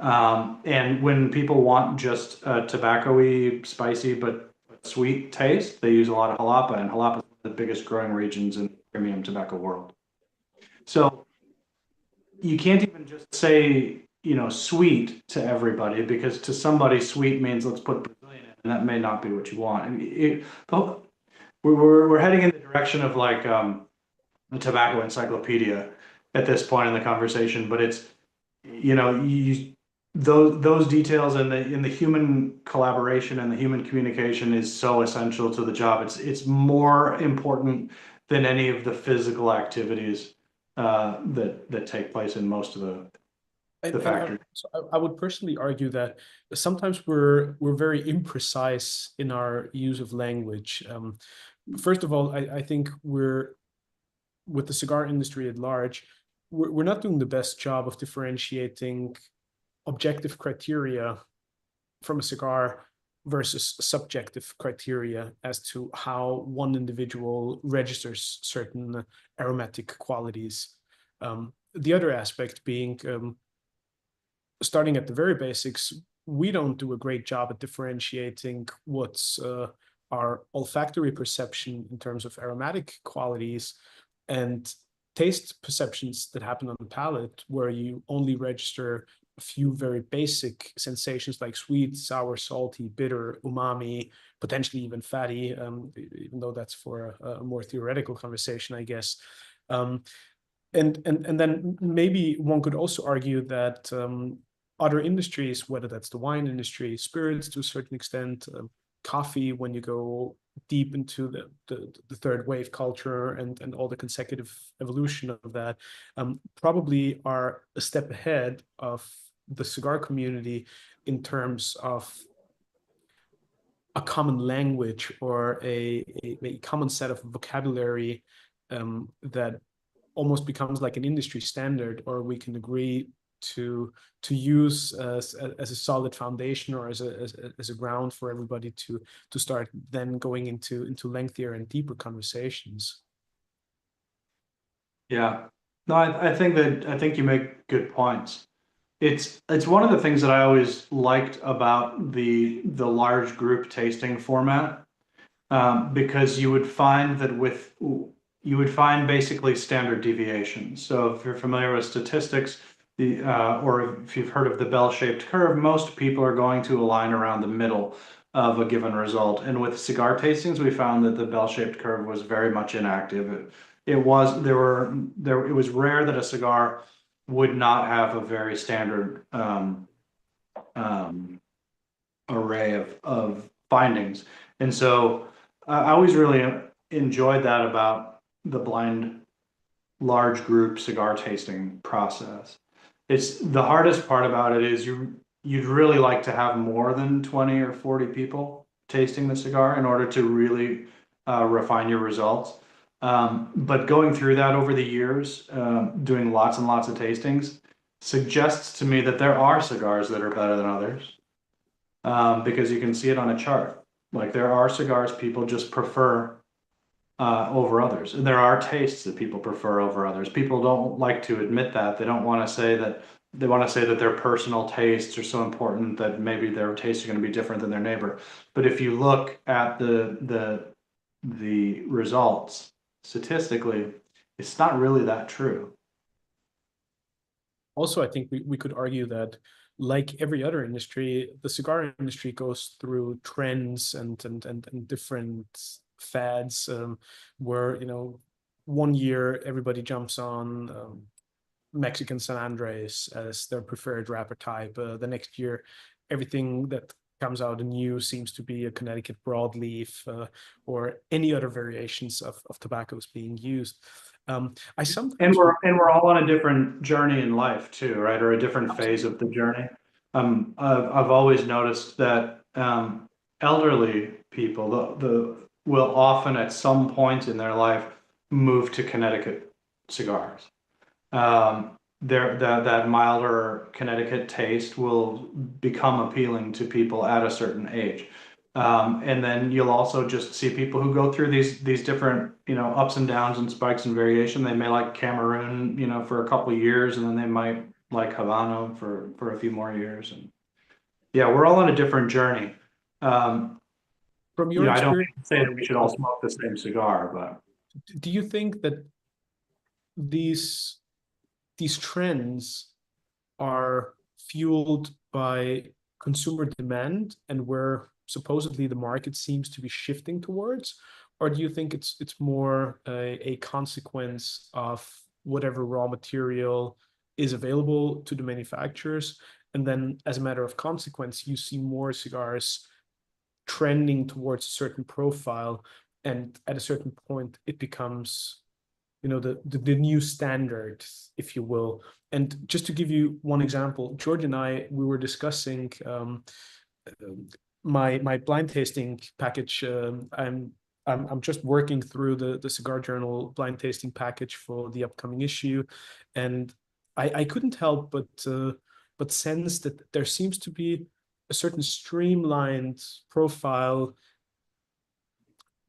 And when people want just a tobacco-y, spicy, but sweet taste, they use a lot of Jalapa, and Jalapa is one of the biggest growing regions in the premium tobacco world. So you can't even just say, you know, sweet to everybody, because to somebody sweet means let's put Brazilian in, and that may not be what you want. And we're heading in the direction of like a tobacco encyclopedia at this point in the conversation, but it's, you know, those details and the human collaboration and the human communication is so essential to the job. It's more important than any of the physical activities that take place in most of the factory. I would personally argue that sometimes we're very imprecise in our use of language. First of all, I think with the cigar industry at large, we're not doing the best job of differentiating objective criteria from a cigar versus subjective criteria as to how one individual registers certain aromatic qualities. The other aspect being, starting at the very basics, we don't do a great job at differentiating what's our olfactory perception in terms of aromatic qualities and taste perceptions that happen on the palate, where you only register a few very basic sensations like sweet, sour, salty, bitter, umami, potentially even fatty, even though that's for a more theoretical conversation, I guess. And then maybe one could also argue that other industries, whether that's the wine industry, spirits to a certain extent, coffee, when you go deep into the third wave culture and all the consecutive evolution of that, probably are a step ahead of the cigar community in terms of a common language or a common set of vocabulary that almost becomes like an industry standard, or we can agree to use as a solid foundation, or as a ground for everybody to start then going into lengthier and deeper conversations. Yeah. No, I think you make good points. It's one of the things that I always liked about the large group tasting format, because you would find that you would find basically standard deviations. So if you're familiar with statistics, or if you've heard of the bell-shaped curve, most people are going to align around the middle of a given result. And with cigar tastings, we found that the bell-shaped curve was very much inactive. It was it was rare that a cigar would not have a very standard array of findings. And so I always really enjoyed that about the blind large group cigar tasting process. It's the hardest part about it is you'd really like to have more than 20 or 40 people tasting the cigar in order to really refine your results. But going through that over the years, doing lots and lots of tastings, suggests to me that there are cigars that are better than others, because you can see it on a chart. Like there are cigars people just prefer over others, and there are tastes that people prefer over others. People don't like to admit that. They don't want to say that. They want to say that their personal tastes are so important that maybe their tastes are going to be different than their neighbor. But if you look at the results statistically, it's not really that true. Also, I think we could argue that, like every other industry, the cigar industry goes through trends and different fads, where, you know, one year everybody jumps on Mexican San Andres as their preferred wrapper type. The next year, everything that comes out new seems to be a Connecticut broadleaf, or any other variations of tobaccos being used. I sometimes And we're all on a different journey in life too, right? Or a different phase of the journey. I've always noticed that elderly people the will often at some point in their life move to Connecticut cigars. That milder Connecticut taste will become appealing to people at a certain age. And then you'll also just see people who go through these different, you know, ups and downs and spikes and variation. They may like Cameroon, you know, for a couple of years, and then they might like Habano for a few more years. And yeah, we're all on a different journey. from You your know, I don't experience, mean to say that we should all smoke the same cigar, but do you think that these trends are fueled by consumer demand and where supposedly the market seems to be shifting towards? Or do you think it's more a consequence of whatever raw material is available to the manufacturers? And then, as a matter of consequence, you see more cigars trending towards a certain profile, and at a certain point, it becomes, you know, the new standard, if you will. And just to give you one example, George and I, we were discussing my blind tasting package. I'm just working through the Cigar Journal blind tasting package for the upcoming issue, and I couldn't help but sense that there seems to be a certain streamlined profile,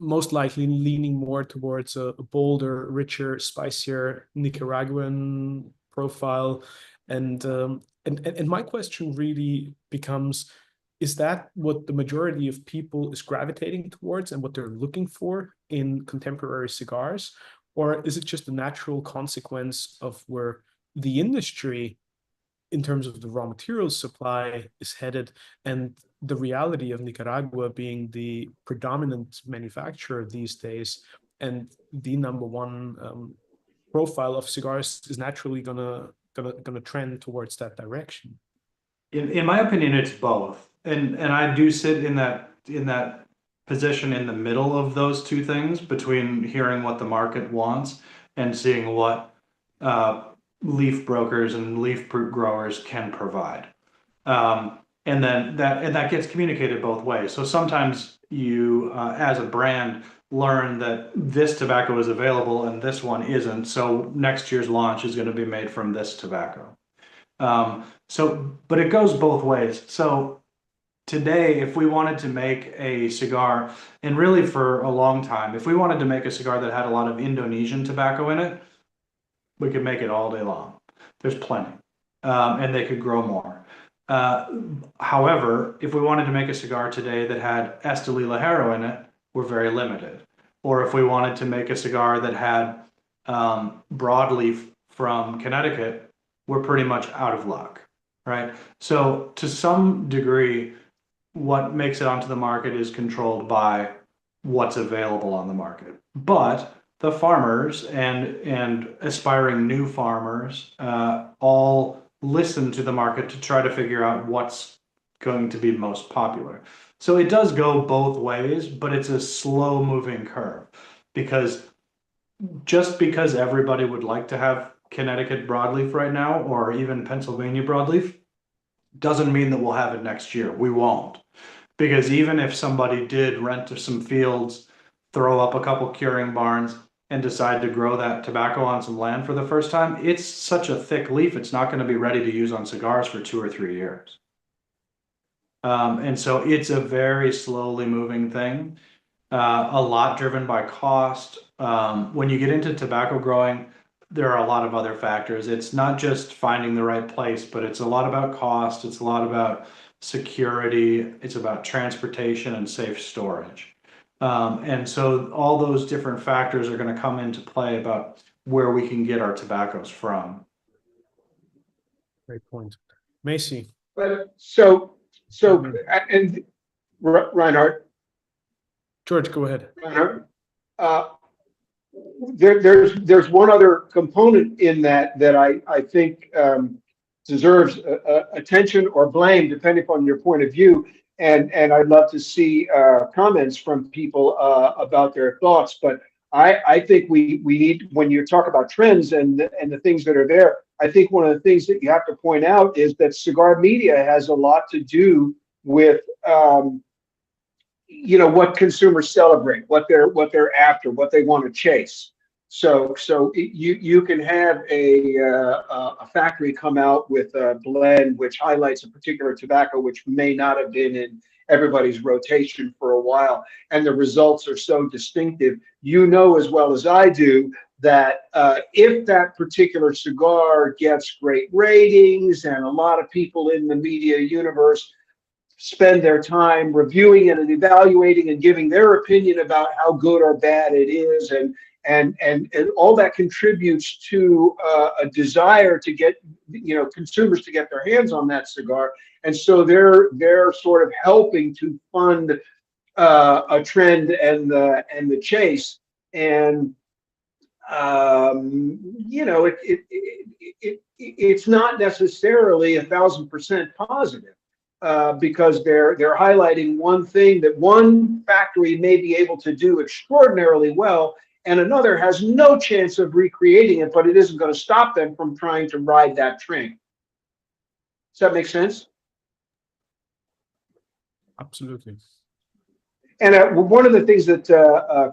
most likely leaning more towards a bolder, richer, spicier Nicaraguan profile. And my question really becomes, is that what the majority of people is gravitating towards and what they're looking for in contemporary cigars? Or is it just a natural consequence of where the industry, in terms of the raw materials supply, is headed, and the reality of Nicaragua being the predominant manufacturer these days and the number one profile of cigars is naturally gonna trend towards that direction? in my opinion, it's both. And I do sit in that position in the middle of those two things, between hearing what the market wants and seeing what leaf brokers and leaf growers can provide. And then that gets communicated both ways. So sometimes you, as a brand, learn that this tobacco is available and this one isn't. So next year's launch is going to be made from this tobacco. But it goes both ways. So today, if we wanted to make a cigar, and really for a long time, if we wanted to make a cigar that had a lot of Indonesian tobacco in it, we could make it all day long. There's plenty, and they could grow more. However, if we wanted to make a cigar today that had Esteli Ligero in it, we're very limited. Or if we wanted to make a cigar that had broadleaf from Connecticut, we're pretty much out of luck, right? So to some degree, what makes it onto the market is controlled by what's available on the market. But the farmers and aspiring new farmers all listen to the market to try to figure out what's going to be most popular. So it does go both ways, but it's a slow moving curve, because just because everybody would like to have Connecticut broadleaf right now, or even Pennsylvania broadleaf, doesn't mean that we'll have it next year. We won't. Because even if somebody did rent some fields, throw up a couple curing barns, and decide to grow that tobacco on some land for the first time, it's such a thick leaf, it's not going to be ready to use on cigars for 2 or 3 years. And so it's a very slowly moving thing, a lot driven by cost. When you get into tobacco growing, there are a lot of other factors. It's not just finding the right place, but it's a lot about cost. It's a lot about security. It's about transportation and safe storage. And so all those different factors are going to come into play about where we can get our tobaccos from. Great point. Macy. But and Reinhardt, Go ahead. Reinhardt, there's one other component in that I think deserves attention or blame depending upon your point of view, and I'd love to see comments from people about their thoughts. But I think we need, when you talk about trends and the things that are there, I think one of the things that you have to point out is that cigar media has a lot to do with what consumers celebrate, what they're after, what they want to chase. So you can have a factory come out with a blend which highlights a particular tobacco which may not have been in everybody's rotation for a while, and the results are so distinctive. You know as well as I do that if that particular cigar gets great ratings and a lot of people in the media universe spend their time reviewing it and evaluating and giving their opinion about how good or bad it is, and all that contributes to a desire to get consumers to get their hands on that cigar, and so they're sort of helping to fund a trend and the chase, and it's not necessarily 1,000% positive. Because they're highlighting one thing that one factory may be able to do extraordinarily well, and another has no chance of recreating it, but it isn't going to stop them from trying to ride that train. Does that make sense? Absolutely. And one of the things that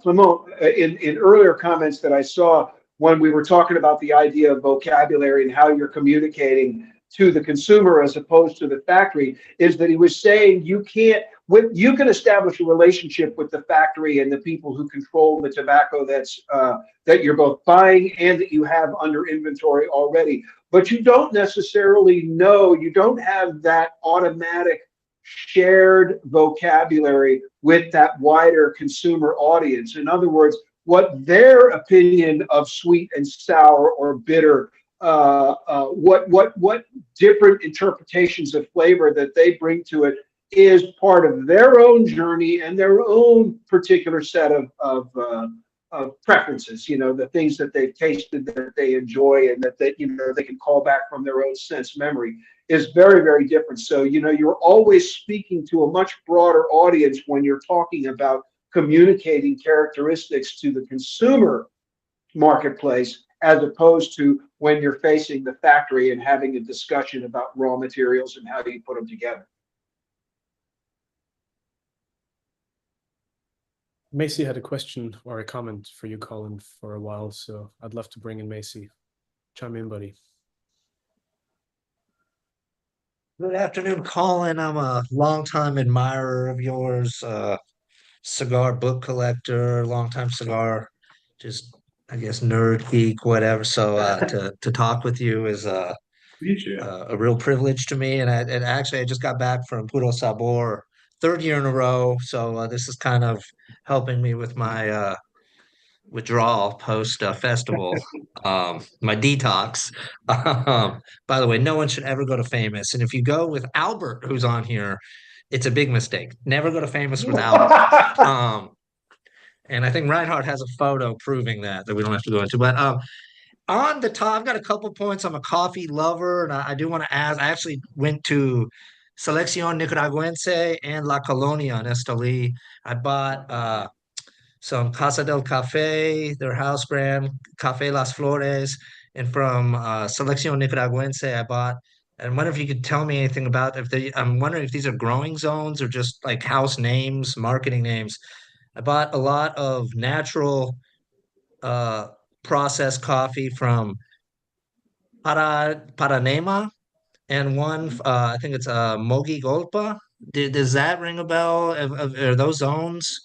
Clement, in earlier comments that I saw when we were talking about the idea of vocabulary and how you're communicating to the consumer as opposed to the factory, is that he was saying you can establish a relationship with the factory and the people who control the tobacco that you're both buying and that you have under inventory already, but you don't necessarily know, you don't have that automatic shared vocabulary with that wider consumer audience. In other words, what their opinion of sweet and sour or bitter, what different interpretations of flavor that they bring to it is part of their own journey and their own particular set of preferences. The things that they've tasted that they enjoy and that they can call back from their own sense memory is very, very different. So you're always speaking to a much broader audience when you're talking about communicating characteristics to the consumer marketplace, as opposed to when you're facing the factory and having a discussion about raw materials and how do you put them together. Macy had a question or a comment for you, Colin, for a while, so I'd love to bring in Macy. Chime in, buddy. Good afternoon, Colin. I'm a longtime admirer of yours, cigar book collector, longtime cigar, just I guess nerd geek, whatever. So to talk with you is Meet you. a real privilege to me. And actually, I just got back from Puro Sabor, third year in a row. So this is kind of helping me with my withdrawal post festival, my detox. By the way, no one should ever go to Famous. And if you go with Albert, who's on here, it's a big mistake. Never go to Famous with Albert. And I think Reinhardt has a photo proving that we don't have to go into. But on the top, I've got a couple points. I'm a coffee lover, and I do want to ask. I actually went to Selección Nicaragüense and La Colonia in Esteli. I bought some Casa del Café, their house brand, Café Las Flores, and from Selección Nicaragüense, I bought. And I wonder if you could tell me anything about if they. I'm wondering if these are growing zones or just like house names, marketing names. I bought a lot of natural uh, processed coffee from Paranema and one, I think it's Mogi Golpa. Does that ring a bell? Are those zones?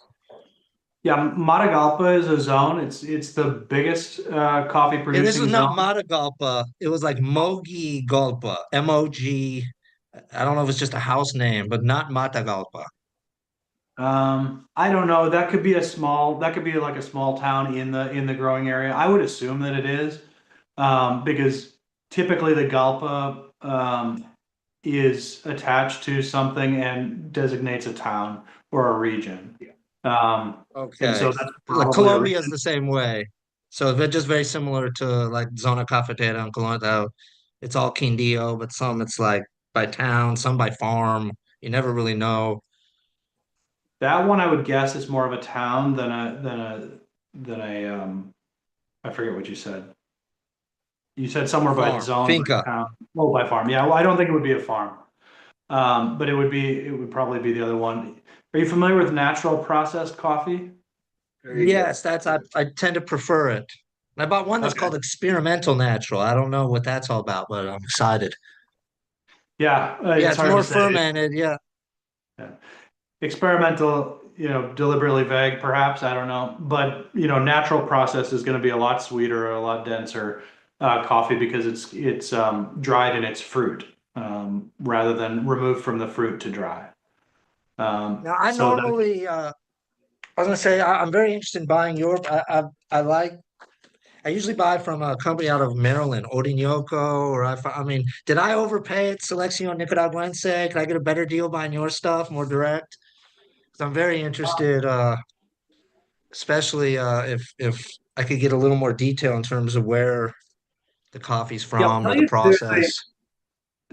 Yeah, Matagalpa is a zone. It's the biggest coffee Yeah, this is producing not zone. Matagalpa. It was like Mogi Golpa, MOG. I don't know if it's just a house name, but not Matagalpa. I don't know. That could be like a small town in the growing area. I would assume that it is, because typically the Galpa is attached to something and designates a town or a region. And Okay. so that's Like probably a Colombia is region. the same way. So they're just very similar to like Zona Cafetera and Colombia. It's all Quindío, but some it's like by town, some by farm. You never really know. That one I would guess is more of a town than a I forget what you said. You said somewhere by Farm, zone, by finca. town. Oh, by farm. Yeah, well, I don't think it would be a farm. But it would probably be the other one. Are you familiar with natural processed coffee? Yes, I tend to prefer it. I bought one that's Okay. called experimental natural. I don't know what that's all about, but I'm excited. Yeah, Yeah, it's it's hard to more say. fermented. Yeah. Yeah. Experimental, deliberately vague, perhaps, I don't know. But, natural process is going to be a lot sweeter, a lot denser coffee because it's dried in its fruit, rather than removed from the fruit to dry. Now I So that normally I was gonna say I'm very interested in buying Europe. I like I usually buy from a company out of Maryland, Orinoco, or I mean, did I overpay at Selección Nicaragüense? Can I get a better deal buying your stuff, more direct? Because I'm very interested, especially if I could get a little more detail in terms of where the coffee's yeah, I'll from or tell the you, process.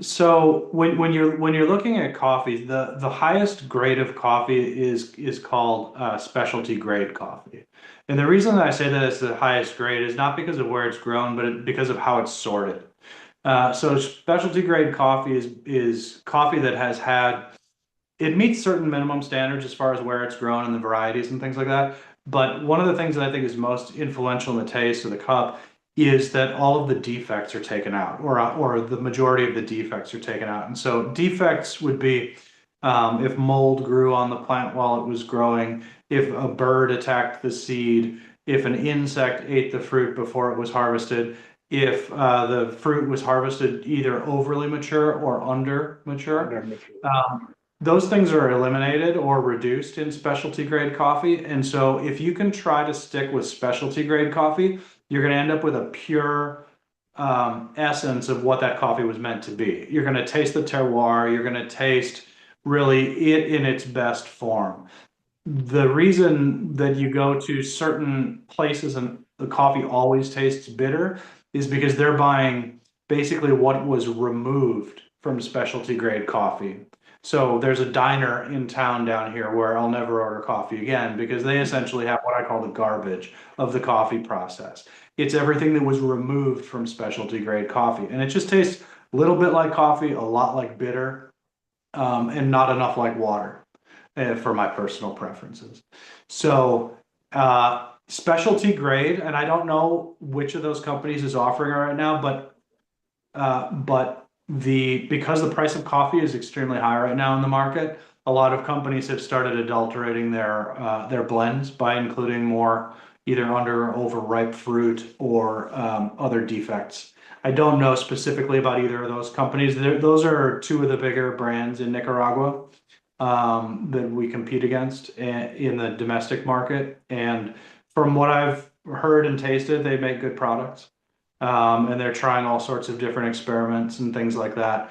so when you're looking at coffee, the highest grade of coffee is called specialty grade coffee. And the reason that I say that it's the highest grade is not because of where it's grown, but because of how it's sorted. So specialty grade coffee is coffee that has had it meets certain minimum standards as far as where it's grown and the varieties and things like that. But one of the things that I think is most influential in the taste of the cup is that all of the defects are taken out, or the majority of the defects are taken out. And so defects would be if mold grew on the plant while it was growing, if a bird attacked the seed, if an insect ate the fruit before it was harvested, if the fruit was harvested either overly mature or under mature. Those things are eliminated or reduced in specialty grade coffee. And so if you can try to stick with specialty grade coffee, you're going to end up with a pure essence of what that coffee was meant to be. You're going to taste the terroir. You're going to taste really it in its best form. The reason that you go to certain places and the coffee always tastes bitter is because they're buying basically what was removed from specialty grade coffee. So there's a diner in town down here where I'll never order coffee again because they essentially have what I call the garbage of the coffee process. It's everything that was removed from specialty grade coffee. And it just tastes a little bit like coffee, a lot like bitter, and not enough like water. for my personal preferences. So specialty grade, and I don't know which of those companies is offering it right now, but because the price of coffee is extremely high right now in the market, a lot of companies have started adulterating their blends by including more either under or overripe fruit or other defects. I don't know specifically about either of those companies. Those are two of the bigger brands in Nicaragua that we compete against in the domestic market. And from what I've heard and tasted, they make good products. And they're trying all sorts of different experiments and things like that.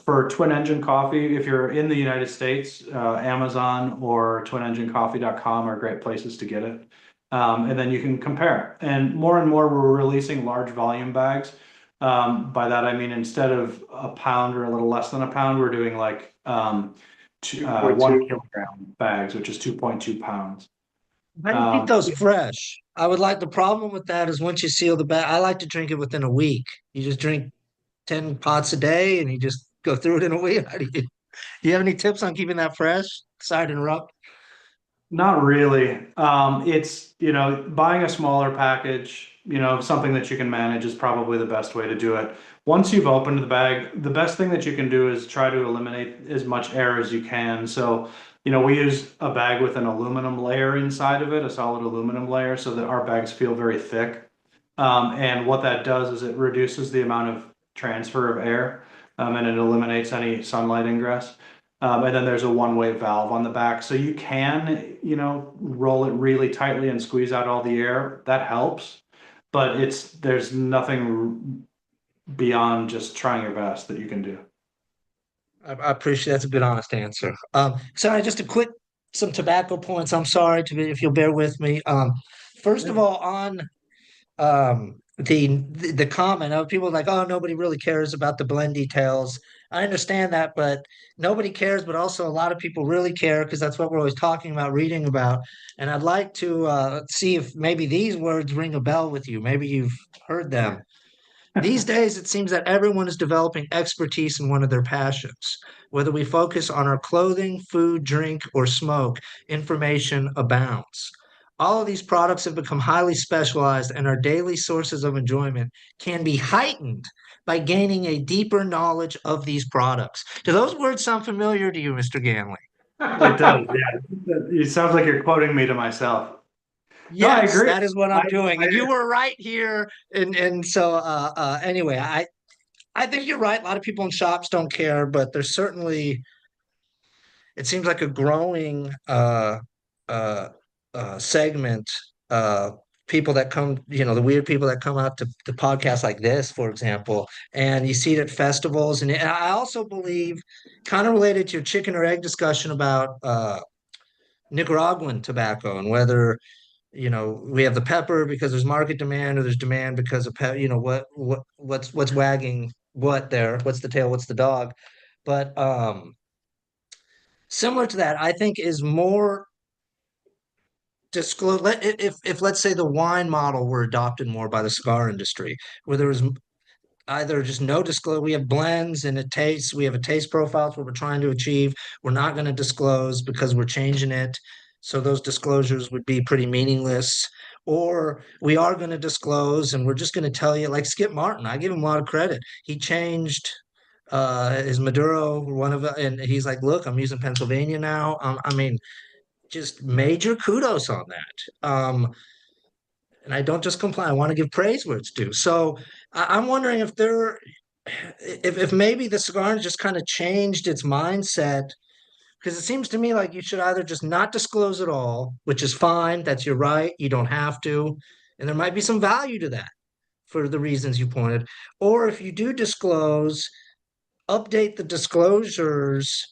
For Twin Engine Coffee, if you're in the United States, Amazon or twinenginecoffee.com are great places to get it. And then you can compare. And more we're releasing large volume bags. By that I mean instead of a pound or a little less than a pound, we're doing like 1 kilogram bags, which is 2.2 pounds. How do you keep those fresh? I would like, the problem with that is once you seal the bag, I like to drink it within a week. You just drink 10 pots a day and you just go through it in a week. Do you have any tips on keeping that fresh? Sorry to interrupt. Not really. It's, buying a smaller package, something that you can manage is probably the best way to do it. Once you've opened the bag, the best thing that you can do is try to eliminate as much air as you can. So, we use a bag with an aluminum layer inside of it, a solid aluminum layer, so that our bags feel very thick. And what that does is it reduces the amount of transfer of air, and it eliminates any sunlight ingress. And then there's a one-way valve on the back. So you can, roll it really tightly and squeeze out all the air. That helps. But there's nothing beyond just trying your best that you can do. I appreciate that's a good, honest answer. Sorry, just some tobacco points. I'm sorry if you'll bear with me. First of all, on the comment of people like, oh, nobody really cares about the blend details. I understand that, but nobody cares, but also a lot of people really care because that's what we're always talking about, reading about. And I'd like to see if maybe these words ring a bell with you. Maybe you've heard them. These days, it seems that everyone is developing expertise in one of their passions. Whether we focus on our clothing, food, drink, or smoke, information abounds. All of these products have become highly specialized, and our daily sources of enjoyment can be heightened by gaining a deeper knowledge of these products. Do those words sound familiar to you, Mr. Ganley? It does, yeah. It sounds like you're quoting me to myself. No, I Yes, agree. that is what I'm doing. And you were right here. And so anyway, I think you're right. A lot of people in shops don't care, but there's certainly, it seems like a growing uh, segment. People that come, the weird people that come out to podcasts like this, for example, and you see it at festivals. And I also believe, kind of related to your chicken or egg discussion about Nicaraguan tobacco and whether we have the pepper because there's market demand, or there's demand because of what's wagging what there, what's the tail, what's the dog. But similar to that, I think is more disclose. If let's say the wine model were adopted more by the cigar industry, where there was either just no disclose, we have blends and we have a taste profile, what we're trying to achieve. We're not going to disclose because we're changing it. So those disclosures would be pretty meaningless. Or we are going to disclose and we're just going to tell you, like Skip Martin. I give him a lot of credit. He changed his Maduro, and he's like, look, I'm using Pennsylvania now. I mean, just major kudos on that. And I don't just complain. I want to give praise where it's due. So I'm wondering if maybe the cigar just kind of changed its mindset, because it seems to me like you should either just not disclose at all, which is fine. That's your right. You don't have to. And there might be some value to that for the reasons you pointed. Or if you do disclose, update the disclosures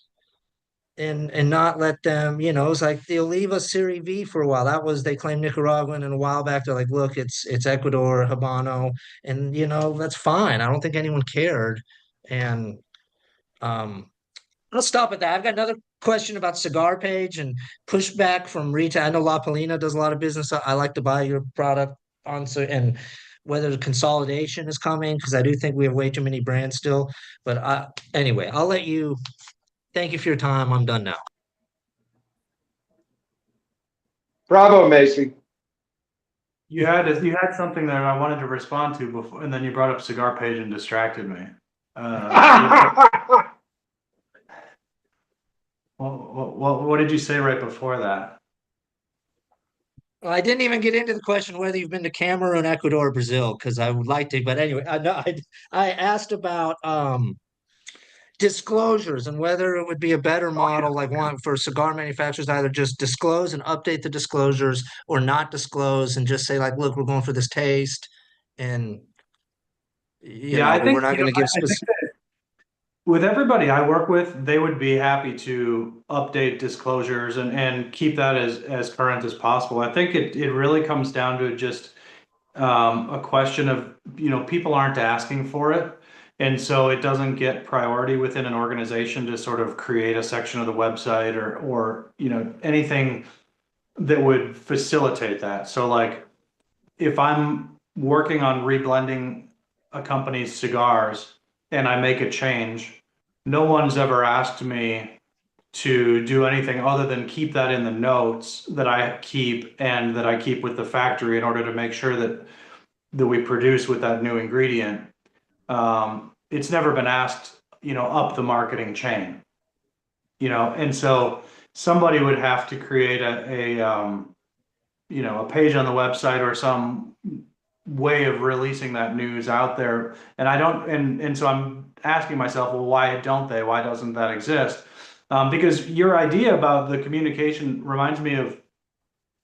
and not let them, it's like they'll leave a Serie V for a while. That was, they claim Nicaraguan, and a while back they're like, look, it's Ecuador, Habano, and that's fine. I don't think anyone cared. And I'll stop at that. I've got another question about Cigar Page and pushback from retail. I know La Polina does a lot of business. I like to buy your product on, so, and whether the consolidation is coming, because I do think we have way too many brands still. But anyway, I'll let you. Thank you for your time. I'm done now. Bravo, Macy. You had something that I wanted to respond to before, and then you brought up Cigar Page and distracted me. What did you say right before that? Well, I didn't even get into the question whether you've been to Cameroon, Ecuador, or Brazil, because I would like to. But anyway, I asked about disclosures and whether it would be a better model, like one for cigar manufacturers, either just disclose and update the disclosures or not disclose and just say, like, look, we're going for this taste, and Yeah, I we're think not going to give I think specific. that with everybody I work with, they would be happy to update disclosures and keep that as current as possible. I think it really comes down to just a question of, people aren't asking for it. And so it doesn't get priority within an organization to sort of create a section of the website or anything that would facilitate that. So like if I'm working on reblending a company's cigars and I make a change, no one's ever asked me to do anything other than keep that in the notes that I keep and that I keep with the factory in order to make sure that we produce with that new ingredient. It's never been asked, up the marketing chain, and so somebody would have to create a page on the website or some way of releasing that news out there. And I don't, and so I'm asking myself, well, why don't they? Why doesn't that exist? Because your idea about the communication reminds me of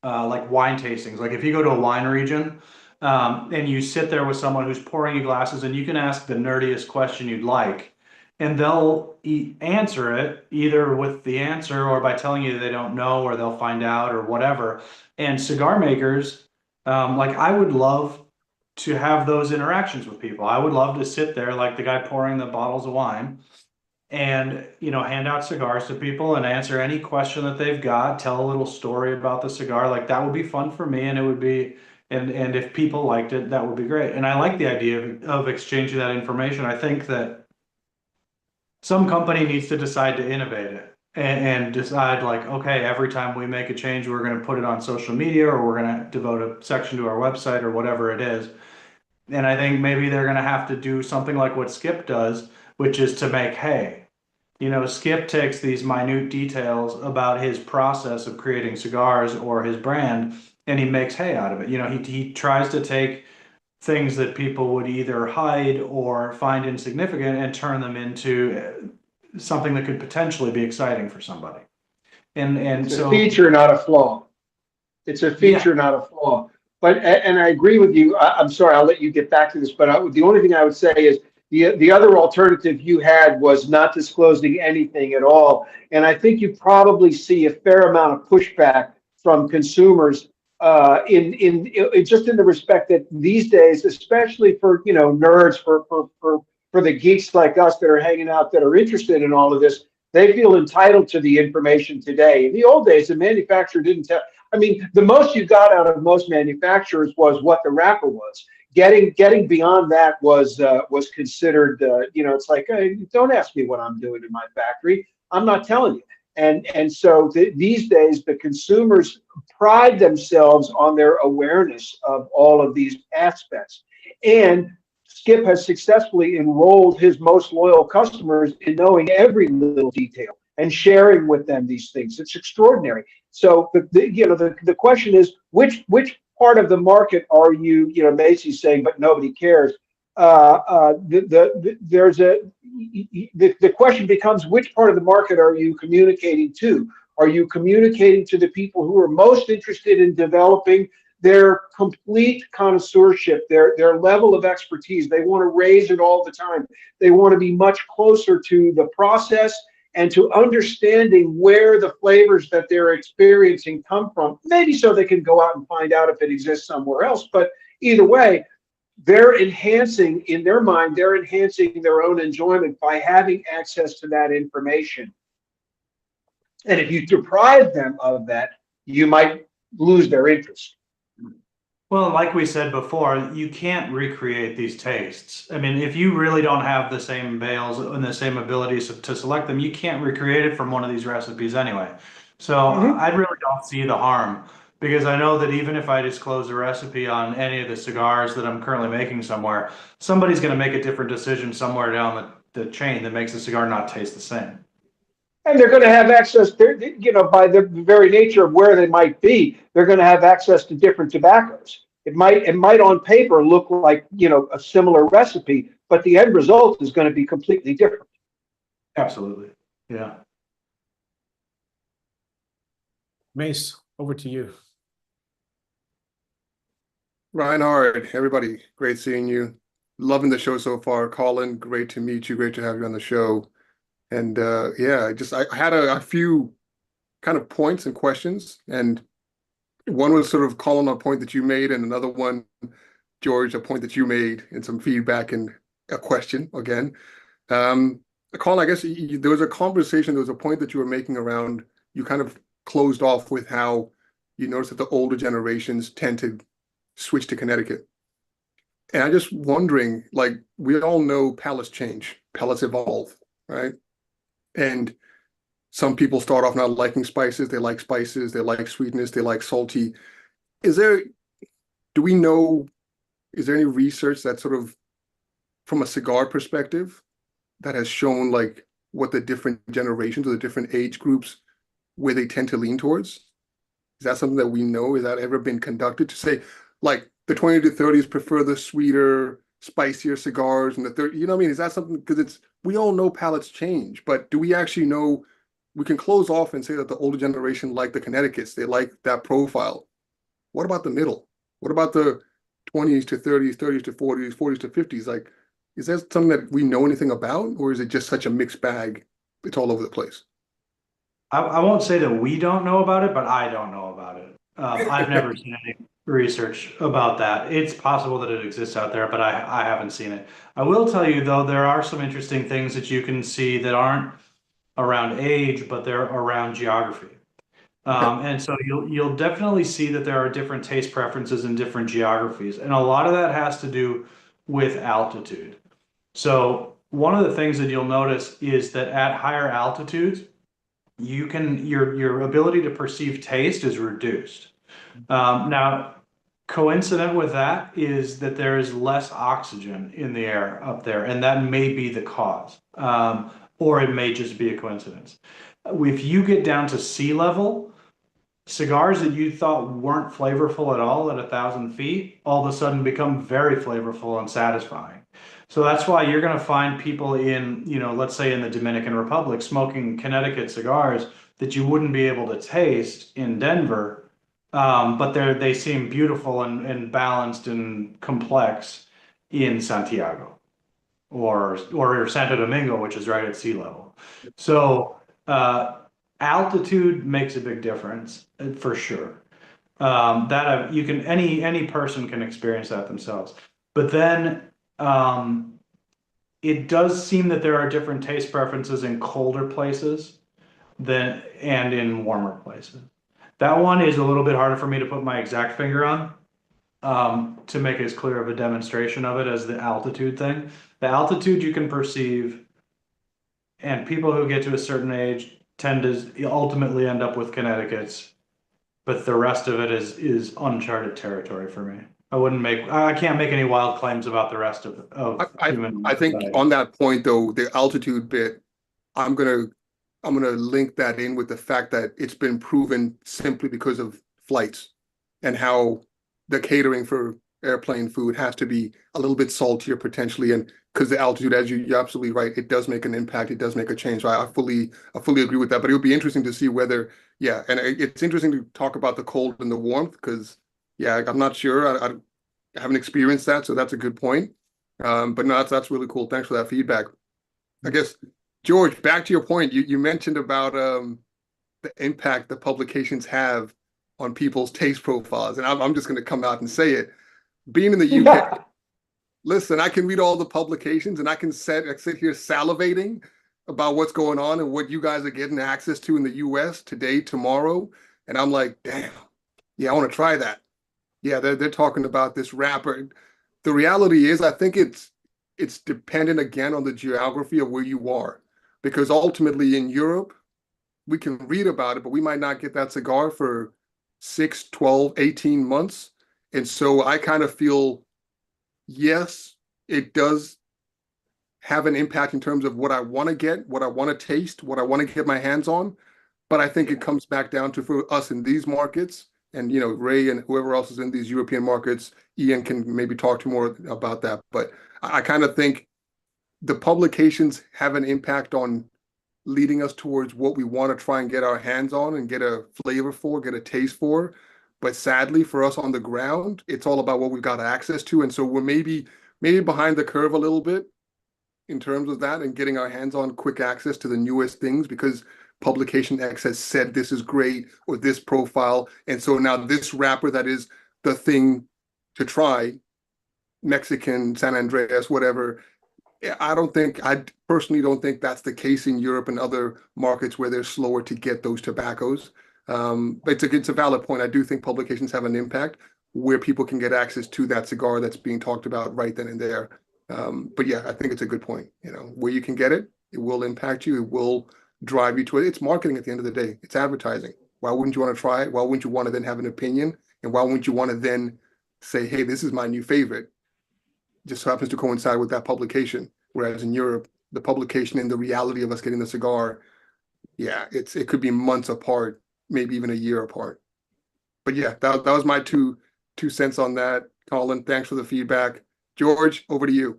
like wine tastings. Like if you go to a wine region and you sit there with someone who's pouring you glasses, and you can ask the nerdiest question you'd like, and they'll answer it either with the answer or by telling you they don't know, or they'll find out or whatever. And cigar makers, like I would love to have those interactions with people. I would love to sit there like the guy pouring the bottles of wine and hand out cigars to people and answer any question that they've got, tell a little story about the cigar. Like that would be fun for me, and it would be, and if people liked it, that would be great. And I like the idea of exchanging that information. I think that some company needs to decide to innovate it and decide like, okay, every time we make a change, we're going to put it on social media, or we're going to devote a section to our website, or whatever it is. And I think maybe they're going to have to do something like what Skip does, which is to make hay. Skip takes these minute details about his process of creating cigars or his brand, and he makes hay out of it. He tries to take things that people would either hide or find insignificant and turn them into something that could potentially be exciting for somebody. And It's a so feature, not a flaw. It's a yeah, feature, not a flaw. But and I agree with you. I'm sorry, I'll let you get back to this. But the only thing I would say is the other alternative you had was not disclosing anything at all. And I think you probably see a fair amount of pushback from consumers in just in the respect that these days, especially for nerds, for the geeks like us that are hanging out that are interested in all of this, they feel entitled to the information today. In the old days, the manufacturer didn't tell. I mean, the most you got out of most manufacturers was what the wrapper was. Getting beyond that was considered. It's like, hey, don't ask me what I'm doing in my factory. I'm not telling you. And so these days, the consumers pride themselves on their awareness of all of these aspects. And Skip has successfully enrolled his most loyal customers in knowing every little detail and sharing with them these things. It's extraordinary. So the question is, which part of the market are you? Macy's saying, but nobody cares. The question becomes, which part of the market are you communicating to? Are you communicating to the people who are most interested in developing their complete connoisseurship, their level of expertise? They want to raise it all the time. They want to be much closer to the process and to understanding where the flavors that they're experiencing come from, maybe so they can go out and find out if it exists somewhere else. But either way, they're enhancing, in their mind, they're enhancing their own enjoyment by having access to that information. And if you deprive them of that, you might lose their interest. well, like we said before, you can't recreate these tastes. I mean, if you really don't have the same bales and the same abilities to select them, you can't recreate it from one of these recipes anyway. So I really don't see the harm because I know that even if I disclose a recipe on any of the cigars that I'm currently making somewhere, somebody's going to make a different decision somewhere down the chain that makes the cigar not taste the same. And they're going to have access, by the very nature of where they might be, they're going to have access to different tobaccos. It might on paper look like, a similar recipe, but the end result is going to be completely different. Absolutely. Yeah. Mace, over to you. Reinhard, everybody, great seeing you. Loving the show so far. Colin, great to meet you. Great to have you on the show. And yeah, I had a few kind of points and questions. And one was sort of Colin, a point that you made, and another one, George, a point that you made, and some feedback and a question again. Colin, I guess there was a conversation, there was a point that you were making around, you kind of closed off with how you notice that the older generations tend to switch to Connecticut. And I'm just wondering, like, we all know palates change, palates evolve, right? And some people start off not liking spices, they like sweetness, they like salty. Do we know, is there any research that sort of, from a cigar perspective, that has shown like what the different generations or the different age groups, where they tend to lean towards? Is that something that we know? Has that ever been conducted to say, like, the 20 to 30s prefer the sweeter, spicier cigars, and the 30, you know what I mean? Is that something, because we all know palates change, but do we actually know? We can close off and say that the older generation like the Connecticut's, they like that profile. What about the middle? What about the 20s to 30s, 30s to 40s, 40s to 50s? Like, is that something that we know anything about, or is it just such a mixed bag? It's all over the place. I won't say that we don't know about it, but I don't know about it. I've never seen any research about that. It's possible that it exists out there, but I haven't seen it. I will tell you, though, there are some interesting things that you can see that aren't around age, but they're around geography. And so you'll definitely see that there are different taste preferences in different geographies, and a lot of that has to do with altitude. So one of the things that you'll notice is that at higher altitudes, your ability to perceive taste is reduced. Now, coincident with that is that there is less oxygen in the air up there, and that may be the cause, or it may just be a coincidence. If you get down to sea level, cigars that you thought weren't flavorful at all at 1,000 feet all of a sudden become very flavorful and satisfying. So that's why you're going to find people in, let's say in the Dominican Republic, smoking Connecticut cigars that you wouldn't be able to taste in Denver, but they seem beautiful and balanced and complex in Santiago or Santo Domingo, which is right at sea level. So altitude makes a big difference for sure. That you can any person can experience that themselves, but then it does seem that there are different taste preferences in colder places and in warmer places. That one is a little bit harder for me to put my exact finger on, to make as clear of a demonstration of it as the altitude thing. The altitude you can perceive, and people who get to a certain age tend to ultimately end up with Connecticut's, but the rest of it is uncharted territory for me. I can't make any wild claims about the rest of human I think society. on that point though, the altitude bit, I'm gonna link that in with the fact that it's been proven simply because of flights and how the catering for airplane food has to be a little bit saltier potentially, and because the altitude, as you're absolutely right, it does make an impact, it does make a change. So I fully agree with that. But it would be interesting to see whether, yeah, and it's interesting to talk about the cold and the warmth, because yeah, I'm not sure. I haven't experienced that, so that's a good point. But no, that's really cool. Thanks for that feedback. I guess, George, back to your point, you mentioned about the impact the publications have on people's taste profiles, and I'm just going to come out and say it. Being in the UK, listen, I can read all the publications, and I can sit here salivating about what's going on and what you guys are getting access to in the US today, tomorrow, and I'm like, damn, yeah, I want to try that. Yeah, they're talking about this wrapper. The reality is, I think it's dependent again on the geography of where you are, because ultimately in Europe, we can read about it, but we might not get that cigar for 6, 12, 18 months. And so I kind of feel, yes, it does have an impact in terms of what I want to get, what I want to taste, what I want to get my hands on. But I think it comes back down to, for us in these markets, and Ray and whoever else is in these European markets, Ian can maybe talk to more about that. But I kind of think the publications have an impact on leading us towards what we want to try and get our hands on and get a flavor for, get a taste for. But sadly for us on the ground, it's all about what we've got access to. And so we're maybe behind the curve a little bit in terms of that and getting our hands on quick access to the newest things, because publication X has said this is great, or this profile. And so now this wrapper that is the thing to try, Mexican, San Andreas, whatever. I personally don't think that's the case in Europe and other markets where they're slower to get those tobaccos. But it's a valid point. I do think publications have an impact where people can get access to that cigar that's being talked about right then and there. But yeah, I think it's a good point. Where you can get it, it will impact you. It will drive you to it. It's marketing at the end of the day. It's advertising. Why wouldn't you want to try it? Why wouldn't you want to then have an opinion? And why wouldn't you want to then say, hey, this is my new favorite? Just so happens to coincide with that publication. Whereas in Europe, the publication and the reality of us getting the cigar, yeah, it could be months apart, maybe even a year apart. But yeah, that was my two cents on that. Colin, thanks for the feedback. George, over to you.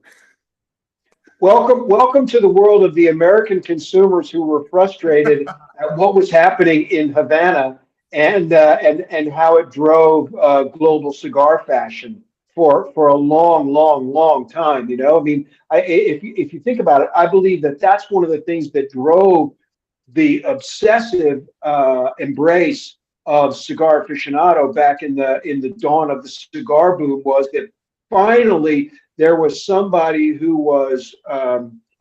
Welcome to the world of the American consumers who were frustrated at what was happening in Havana and how it drove global cigar fashion for a long time. I mean, if you think about it, I believe that that's one of the things that drove the obsessive embrace of cigar aficionado back in the dawn of the cigar boom, was that finally there was somebody who was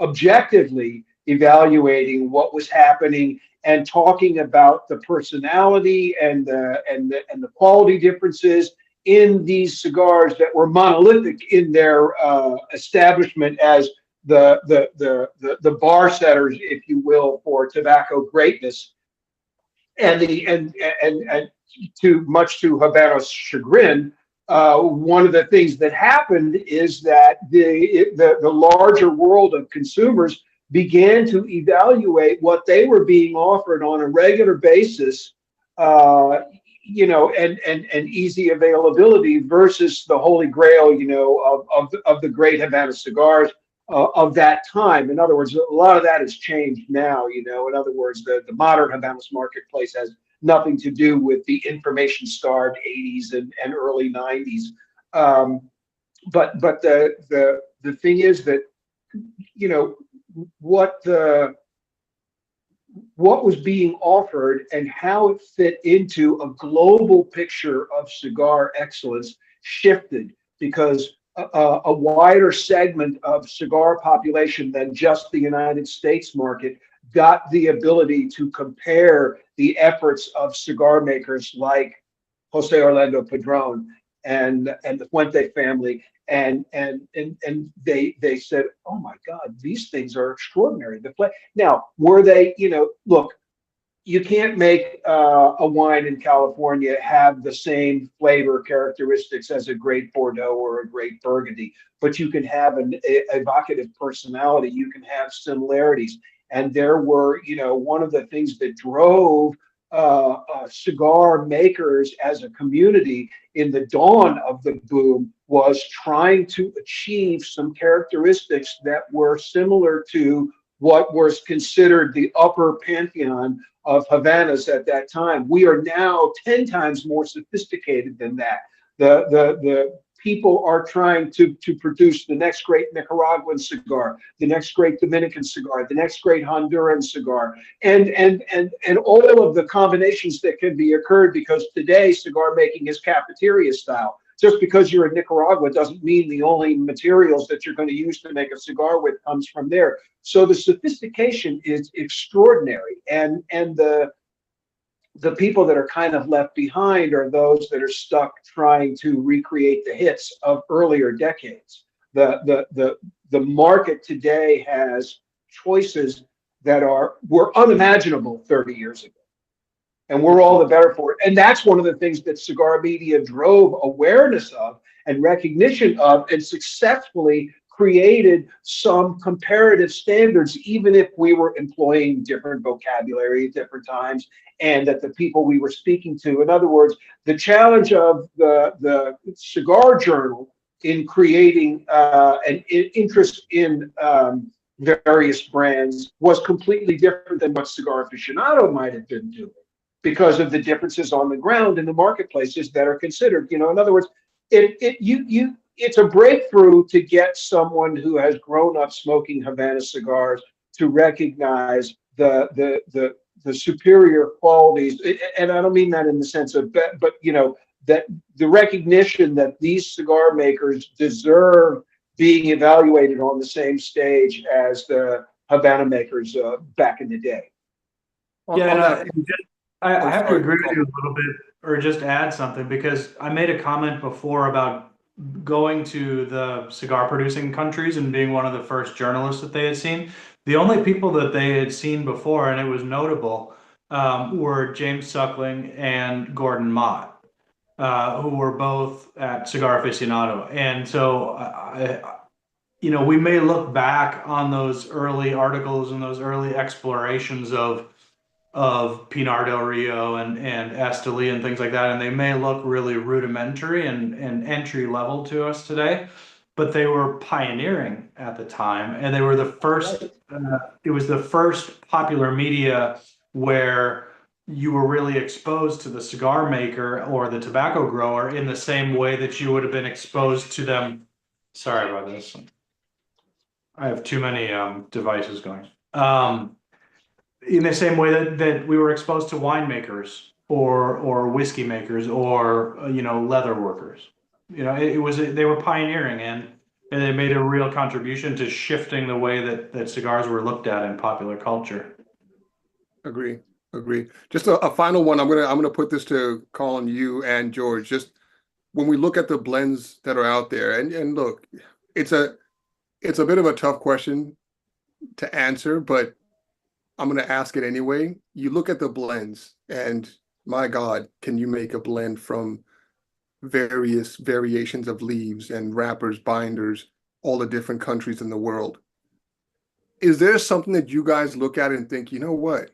objectively evaluating what was happening and talking about the personality and the quality differences in these cigars that were monolithic in their establishment as the bar setters, if you will, for tobacco greatness. And much to Habano's chagrin, one of the things that happened is that the larger world of consumers began to evaluate what they were being offered on a regular basis, and easy availability versus the holy grail, of the great Havana cigars of that time. In other words, a lot of that has changed now. In other words, the modern Havana's marketplace has nothing to do with the information-starved 80s and early 90s. But the thing is that what was being offered and how it fit into a global picture of cigar excellence shifted, because a wider segment of cigar population than just the United States market got the ability to compare the efforts of cigar makers like Jose Orlando Padron and the Fuente family, and they said, oh my God, these things are extraordinary. Now, were they, look, you can't make a wine in California have the same flavor characteristics as a great Bordeaux or a great Burgundy, but you can have an evocative personality. You can have similarities. And there were, one of the things that drove cigar makers as a community in the dawn of the boom was trying to achieve some characteristics that were similar to what was considered the upper pantheon of Havanas at that time. We are now 10 times more sophisticated than that. The people are trying to produce the next great Nicaraguan cigar, the next great Dominican cigar, the next great Honduran cigar, and all of the combinations that can be occurred, because today cigar making is cafeteria style. Just because you're in Nicaragua doesn't mean the only materials that you're going to use to make a cigar with comes from there. So the sophistication is extraordinary, and the people that are kind of left behind are those that are stuck trying to recreate the hits of earlier decades. The market today has choices that were unimaginable 30 years ago. and we're all the better for it. And that's one of the things that cigar media drove awareness of and recognition of, and successfully created some comparative standards, even if we were employing different vocabulary at different times, and that the people we were speaking to. In other words, the challenge of the cigar journal in creating an interest in various brands was completely different than what Cigar Aficionado might have been doing, because of the differences on the ground in the marketplaces that are considered. In other words, it's a breakthrough to get someone who has grown up smoking Havana cigars to recognize the superior qualities. And I don't mean that in the sense of, but that the recognition that these cigar makers deserve being evaluated on the same stage as the Havana makers back in the day. Yeah, and I Oh, have to sorry, agree with Colin. you a little bit, or just add something, because I made a comment before about going to the cigar producing countries and being one of the first journalists that they had seen. The only people that they had seen before, and it was notable, were James Suckling and Gordon Mott, who were both at Cigar Aficionado. And so we may look back on those early articles and those early explorations of Pinar del Rio and Esteli and things like that, and they may look really rudimentary and entry level to us today, but they were pioneering at the time, and they were the first. It was the first popular media where you were really exposed to the cigar maker or the tobacco grower in the same way that you would have been exposed to them. Sorry about this. I have too many devices going. In the same way that we were exposed to winemakers or whiskey makers or leather workers. They were pioneering, and they made a real contribution to shifting the way that cigars were looked at in popular culture. Agree. Just a final one. I'm gonna put this to Colin, you and George. Just when we look at the blends that are out there, and look, it's a bit of a tough question to answer, but I'm gonna ask it anyway. You look at the blends, and my God, can you make a blend from various variations of leaves and wrappers, binders, all the different countries in the world? Is there something that you guys look at and think, you know what?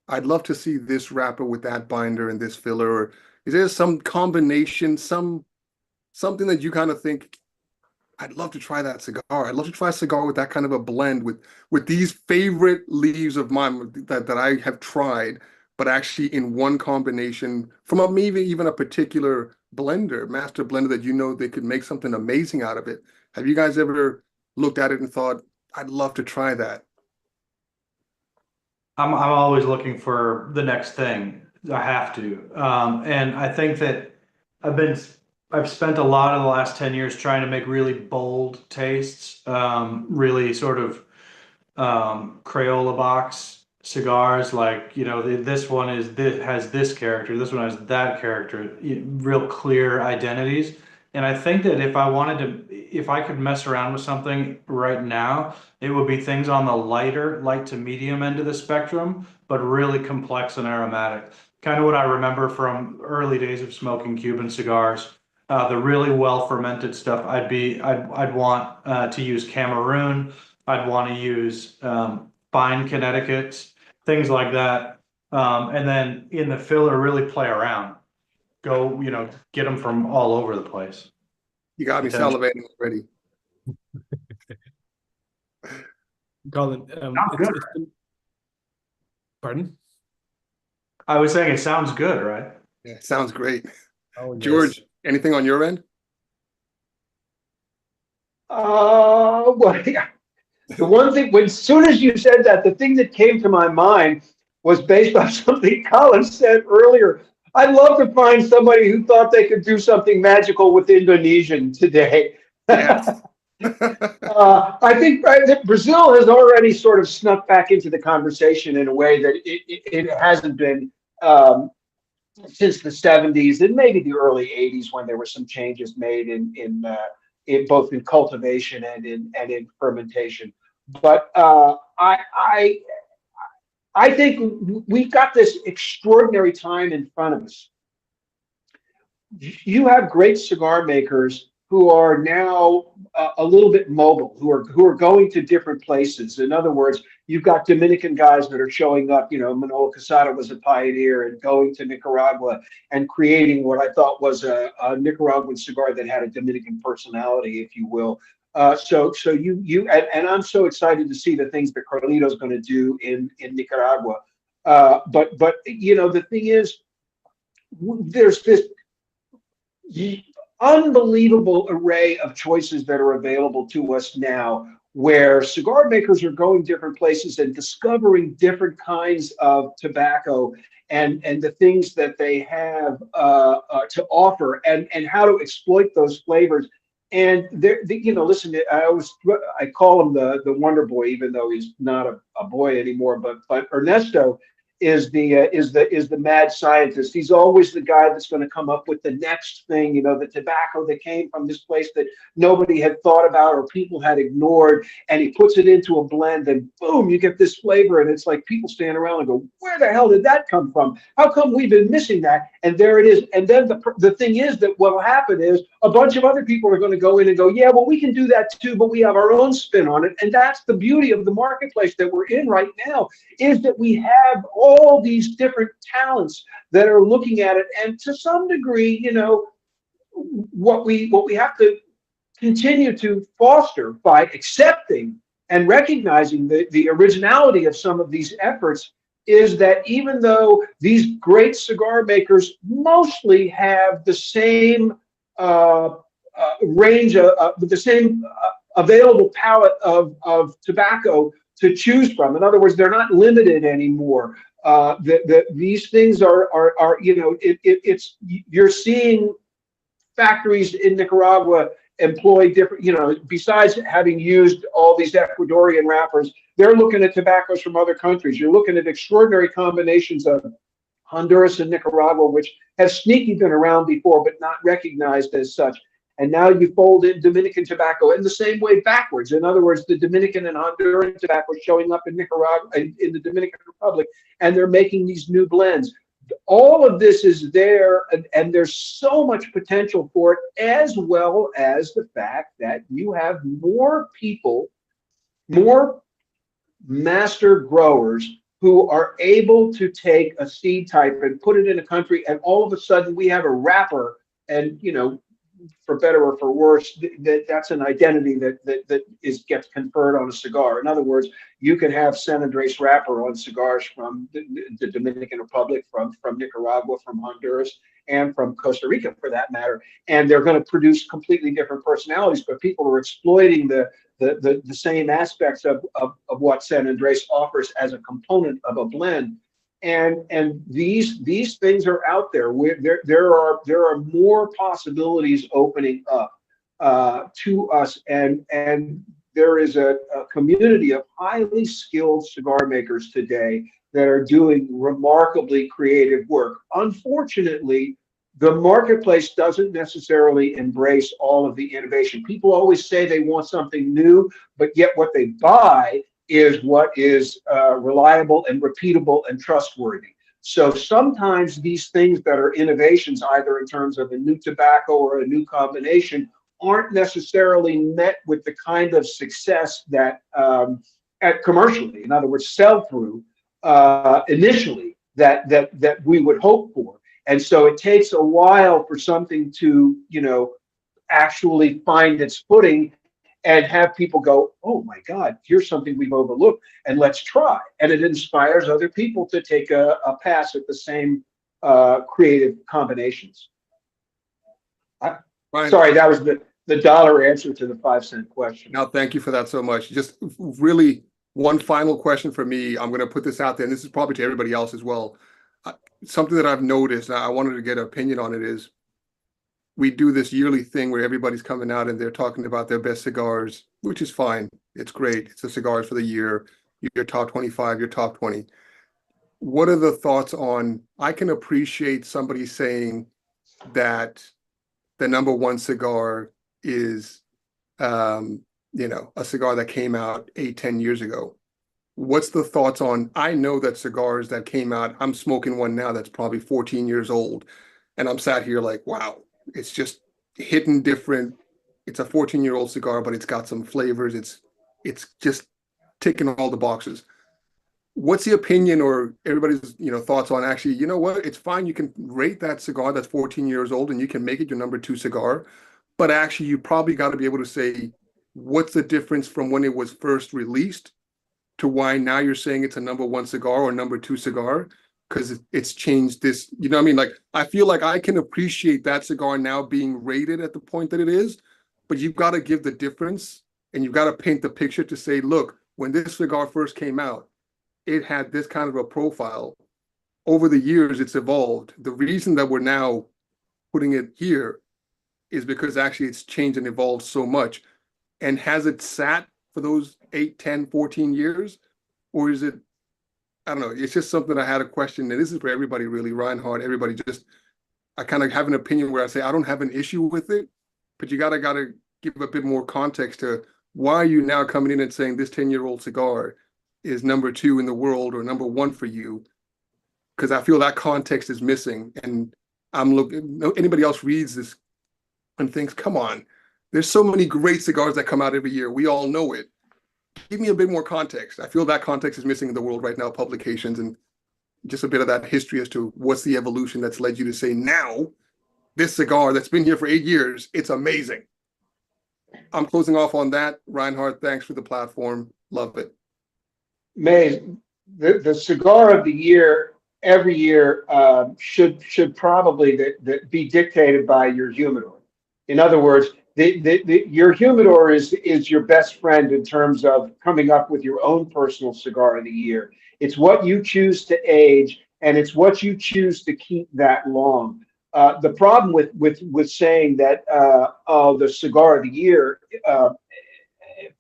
I'd love to see this wrapper with that binder and this filler. Or is there some combination, something that you kind of think, I'd love to try that cigar. I'd love to try a cigar with that kind of a blend with these favorite leaves of mine that I have tried, but actually in one combination from maybe even a particular blender, master blender that they could make something amazing out of it. Have you guys ever looked at it and thought, I'd love to try that? I'm always looking for the next thing. I have to, and I think that I've spent a lot of the last 10 years trying to make really bold tastes, really sort of Crayola box cigars. Like this one has this character, this one has that character, real clear identities. And I think that if I could mess around with something right now, it would be things on the light to medium end of the spectrum, but really complex and aromatic. Kind of what I remember from early days of smoking Cuban cigars. The really well fermented stuff. I'd want to use Cameroon. I'd want to use fine Connecticut, things like that. And then in the filler, really play around. Go, get them from all over the place. You got me salivating already. Colin, Good. Pardon? I was saying it sounds good, right? Yeah, sounds great. Oh, yes. George, anything on your end? Well, yeah. The one thing, as soon as you said that, the thing that came to my mind was based on something Colin said earlier. I'd love to find somebody who thought they could do something magical with Indonesian today. Yes. I think that Brazil has already sort of snuck back into the conversation in a way that it hasn't been since the 70s and maybe the early 80s, when there were some changes made in both in cultivation and in fermentation. But I I think we've got this extraordinary time in front of us. You have great cigar makers who are now a little bit mobile, who are going to different places. In other words, you've got Dominican guys that are showing up. Manolo Casado was a pioneer and going to Nicaragua and creating what I thought was a Nicaraguan cigar that had a Dominican personality, if you will. So and I'm so excited to see the things that Carlito's going to do in Nicaragua. But the thing is, there's this unbelievable array of choices that are available to us now, where cigar makers are going different places and discovering different kinds of tobacco and the things that they have to offer, and how to exploit those flavors. And listen, I call him the Wonder Boy, even though he's not a boy anymore. But Ernesto is the mad scientist. He's always the guy that's going to come up with the next thing, the tobacco that came from this place that nobody had thought about or people had ignored, and he puts it into a blend, and boom, you get this flavor. And it's like people stand around and go, where the hell did that come from? How come we've been missing that? And there it is. And then the thing is that what will happen is a bunch of other people are going to go in and go, yeah, well, we can do that too, but we have our own spin on it. And that's the beauty of the marketplace that we're in right now, is that we have all these different talents that are looking at it. And to some degree, what we have to continue to foster by accepting and recognizing the originality of some of these efforts is that even though these great cigar makers mostly have the same range the same available palette of tobacco to choose from. In other words, they're not limited anymore. These things are you're seeing factories in Nicaragua employ different, besides having used all these Ecuadorian wrappers, they're looking at tobaccos from other countries. You're looking at extraordinary combinations of Honduras and Nicaragua, which have sneaky been around before, but not recognized as such. And now you fold in Dominican tobacco in the same way backwards. In other words, the Dominican and Honduran tobacco showing up in Nicaragua, in the Dominican Republic, and they're making these new blends. All of this is there, and there's so much potential for it, as well as the fact that you have more people, more master growers who are able to take a seed type and put it in a country, and all of a sudden we have a wrapper, and for better or for worse, that's an identity that gets conferred on a cigar. In other words, you can have San Andres wrapper on cigars from the Dominican Republic, from Nicaragua, from Honduras, and from Costa Rica, for that matter, and they're going to produce completely different personalities. But people are exploiting the same aspects of what San Andres offers as a component of a blend. And these things are out there. There are more possibilities opening up to us, and there is a community of highly skilled cigar makers today that are doing remarkably creative work. Unfortunately, the marketplace doesn't necessarily embrace all of the innovation. People always say they want something new, but yet what they buy is what is reliable and repeatable and trustworthy. So sometimes these things that are innovations, either in terms of a new tobacco or a new combination, aren't necessarily met with the kind of success that commercially, in other words, sell through initially that we would hope for. And so it takes a while for something to, actually find its footing and have people go, oh my God, here's something we've overlooked, and let's try. And it inspires other people to take a pass at the same creative combinations. Sorry, that was the dollar answer to the 5-cent question. Now, thank you for that so much. Just really one final question for me. I'm going to put this out there, and this is probably to everybody else as well. Something that I've noticed, I wanted to get an opinion on it, is we do this yearly thing where everybody's coming out and they're talking about their best cigars, which is fine. It's great. It's the cigars for the year, your top 25, your top 20. What are the thoughts on, I can appreciate somebody saying that the number one cigar is, a cigar that came out 8-10 years ago. what's the thoughts on, I know that cigars that came out, I'm smoking one now that's probably 14 years old, and I'm sat here like, wow, it's just hitting different. It's a 14-year-old cigar, but it's got some flavors. It's just ticking all the boxes. What's the opinion or everybody's, thoughts on, actually, you know what? It's fine. You can rate that cigar that's 14 years old and you can make it your number two cigar. But actually, you probably got to be able to say, what's the difference from when it was first released to why now you're saying it's a number one cigar or number two cigar? Because it's changed this, you know what I mean? Like, I feel like I can appreciate that cigar now being rated at the point that it is, but you've got to give the difference and you've got to paint the picture to say, look, when this cigar first came out, it had this kind of a profile. Over the years, it's evolved. The reason that we're now putting it here is because actually it's changed and evolved so much. And has it sat for those 8, 10, 14 years? Or is it, I don't know, it's just something I had a question. And this is for everybody really, Reinhardt, everybody just, I kind of have an opinion where I say, I don't have an issue with it, but you gotta give a bit more context to why are you now coming in and saying this 10-year-old cigar is number two in the world or number one for you? Because I feel that context is missing. And I'm looking, anybody else reads this and thinks, come on, there's so many great cigars that come out every year. We all know it. Give me a bit more context. I feel that context is missing in the world right now, publications, and just a bit of that history as to what's the evolution that's led you to say now, this cigar that's been here for 8 years, it's amazing. I'm closing off on that. Reinhardt, thanks for the platform. Love it. Mays, the cigar of the year every year should probably be dictated by your humidor. In other words, your humidor is your best friend in terms of coming up with your own personal cigar of the year. It's what you choose to age, and it's what you choose to keep that long. The problem with saying that the cigar of the year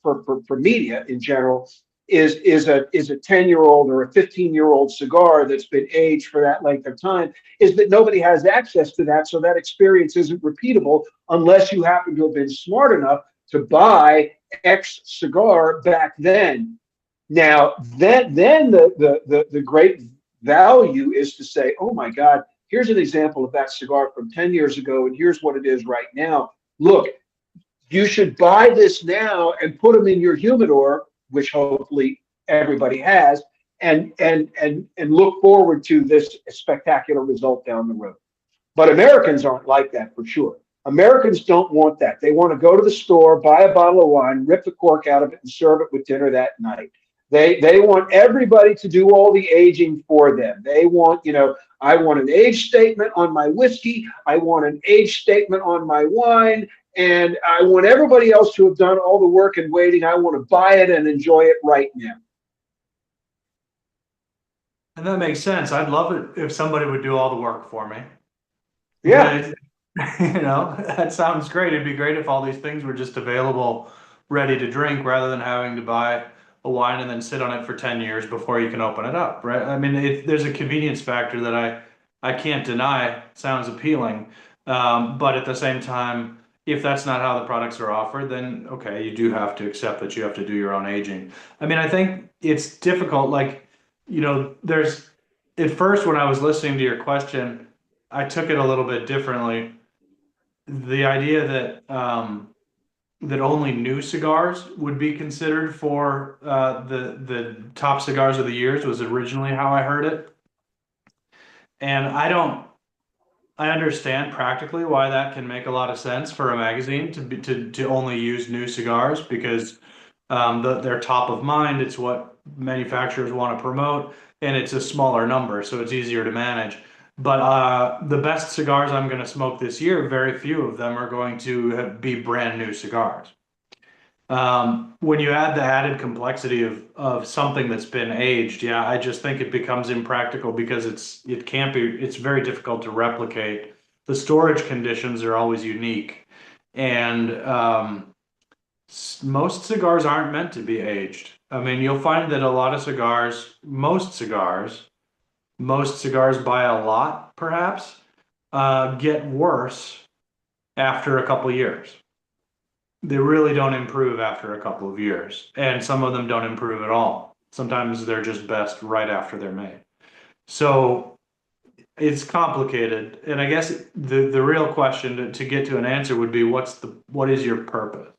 for media in general is a 10-year-old or a 15-year-old cigar that's been aged for that length of time, is that nobody has access to that, so that experience isn't repeatable unless you happen to have been smart enough to buy X cigar back then. Now, then the great value is to say, oh my God, here's an example of that cigar from 10 years ago, and here's what it is right now. Look, you should buy this now and put them in your humidor, which hopefully everybody has, and look forward to this spectacular result down the road. But Americans aren't like that, for sure. Americans don't want that. They want to go to the store, buy a bottle of wine, rip the cork out of it, and serve it with dinner that night. They want everybody to do all the aging for them. They want, I want an age statement on my whiskey. I want an age statement on my wine. And I want everybody else to have done all the work and waiting. I want to buy it and enjoy it right now. And that makes sense. I'd love it if somebody would do all the work for me. Yeah. That sounds great. It'd be great if all these things were just available, ready to drink, rather than having to buy a wine and then sit on it for 10 years before you can open it up, right? I mean, there's a convenience factor that I can't deny. Sounds appealing. But at the same time, if that's not how the products are offered, then okay, you do have to accept that you have to do your own aging. I mean, I think it's difficult. Like, there's, at first when I was listening to your question, I took it a little bit differently. The idea that only new cigars would be considered for the top cigars of the years was originally how I heard it. And I understand practically why that can make a lot of sense for a magazine to only use new cigars, because they're top of mind. It's what manufacturers want to promote, and it's a smaller number, so it's easier to manage. But the best cigars I'm going to smoke this year, very few of them are going to be brand new cigars. When you add the added complexity of something that's been aged, yeah, I just think it becomes impractical because it's very difficult to replicate. The storage conditions are always unique, and most cigars aren't meant to be aged. I mean, you'll find that a lot of cigars, most cigars by a lot, perhaps, get worse after a couple years. They really don't improve after a couple of years, and some of them don't improve at all. Sometimes they're just best right after they're made. So it's complicated, and I guess the real question to get to an answer would be what is your purpose?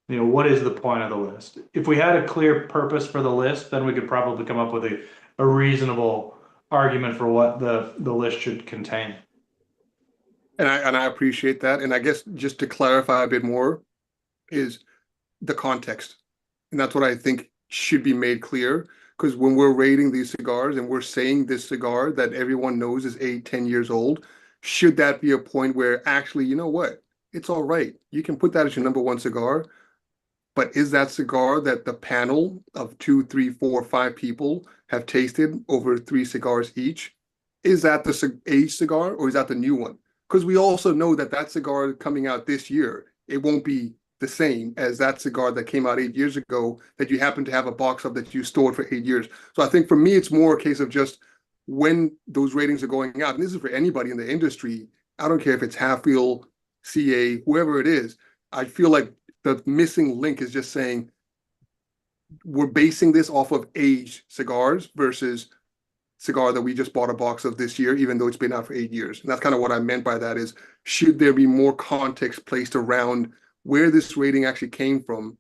You know, what is the point of the list? If we had a clear purpose for the list, then we could probably come up with a reasonable argument for what the list should contain. And I appreciate that. And I guess just to clarify a bit more is the context. And that's what I think should be made clear. Because when we're rating these cigars and we're saying this cigar that everyone knows is 8, 10 years old, should that be a point where actually, you know what? It's all right. You can put that as your number one cigar. But is that cigar that the panel of 2, 3, 4, 5 people have tasted over 3 cigars each? Is that the aged cigar or is that the new one? Because we also know that that cigar coming out this year, it won't be the same as that cigar that came out 8 years ago that you happen to have a box of that you stored for 8 years. So I think for me, it's more a case of just when those ratings are going out, and this is for anybody in the industry. I don't care if it's Half-Wheel, CA, whoever it is. I feel like the missing link is just saying we're basing this off of aged cigars versus cigar that we just bought a box of this year, even though it's been out for 8 years. And that's kind of what I meant by that is, should there be more context placed around where this rating actually came from?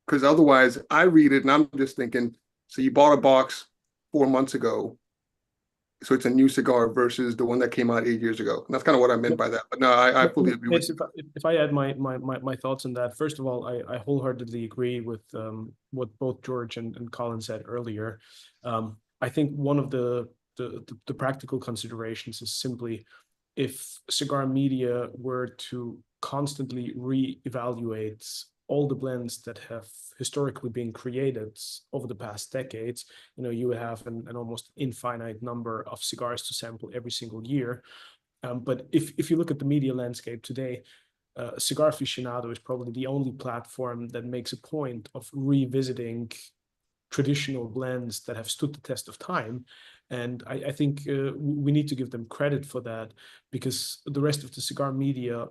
Because otherwise I read it and I'm just thinking, so you bought a box 4 months ago, so it's a new cigar versus the one that came out 8 years ago. And that's kind of what I meant by that. But no, I fully agree with you. If I add my thoughts on that, first of all, I wholeheartedly agree with what both George and Colin said earlier. I think one of the practical considerations is simply, if cigar media were to constantly reevaluate all the blends that have historically been created over the past decades, you would have an almost infinite number of cigars to sample every single year. But if you look at the media landscape today, Cigar Aficionado is probably the only platform that makes a point of revisiting traditional blends that have stood the test of time. And I think we need to give them credit for that, because the rest of the cigar media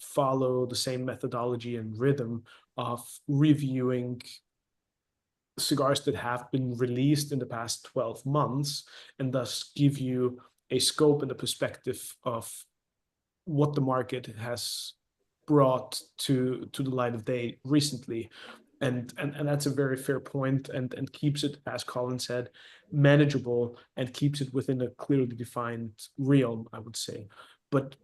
follow the same methodology and rhythm of reviewing cigars that have been released in the past 12 months, and thus give you a scope and a perspective of what the market has brought to the light of day recently. And that's a very fair point, and keeps it, as Colin said, manageable, and keeps it within a clearly defined realm, I would say. But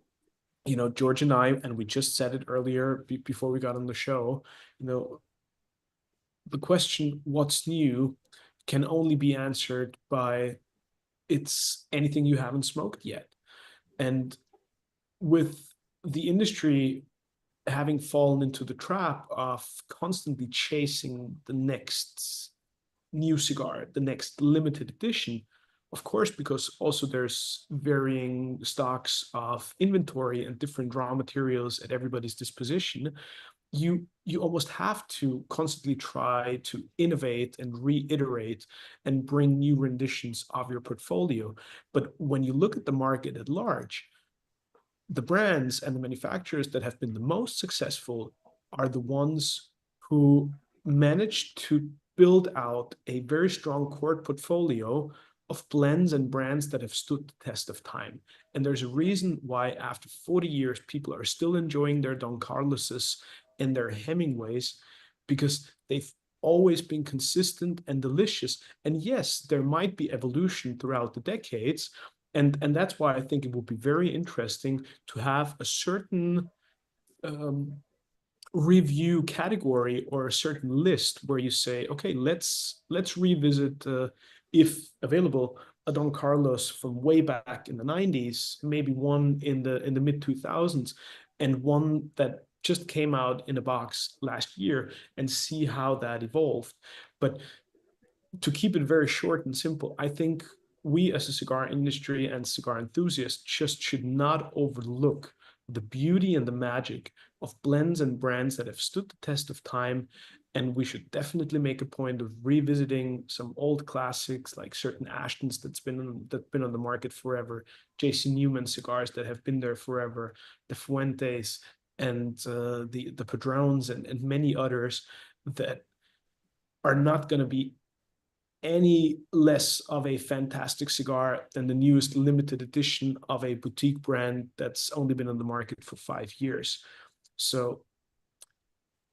George and I, and we just said it earlier before we got on the show, the question, what's new, can only be answered by, it's anything you haven't smoked yet. And with the industry having fallen into the trap of constantly chasing the next new cigar, the next limited edition, of course, because also there's varying stocks of inventory and different raw materials at everybody's disposition, you almost have to constantly try to innovate and reiterate and bring new renditions of your portfolio. But when you look at the market at large, the brands and the manufacturers that have been the most successful are the ones who managed to build out a very strong core portfolio of blends and brands that have stood the test of time. And there's a reason why after 40 years, people are still enjoying their Don Carlos's and their Hemingways, because they've always been consistent and delicious. And yes, there might be evolution throughout the decades, and that's why I think it would be very interesting to have a certain review category or a certain list where you say, okay, let's revisit, if available, a Don Carlos from way back in the 90s, maybe one in the mid 2000s, and one that just came out in a box last year, and see how that evolved. But to keep it very short and simple, I think we as a cigar industry and cigar enthusiasts just should not overlook the beauty and the magic of blends and brands that have stood the test of time. And we should definitely make a point of revisiting some old classics, like certain Ashtons that's been on the market forever, JC Newman cigars that have been there forever, the Fuentes, and the Padrones, and many others that are not going to be any less of a fantastic cigar than the newest limited edition of a boutique brand that's only been on the market for 5 years. So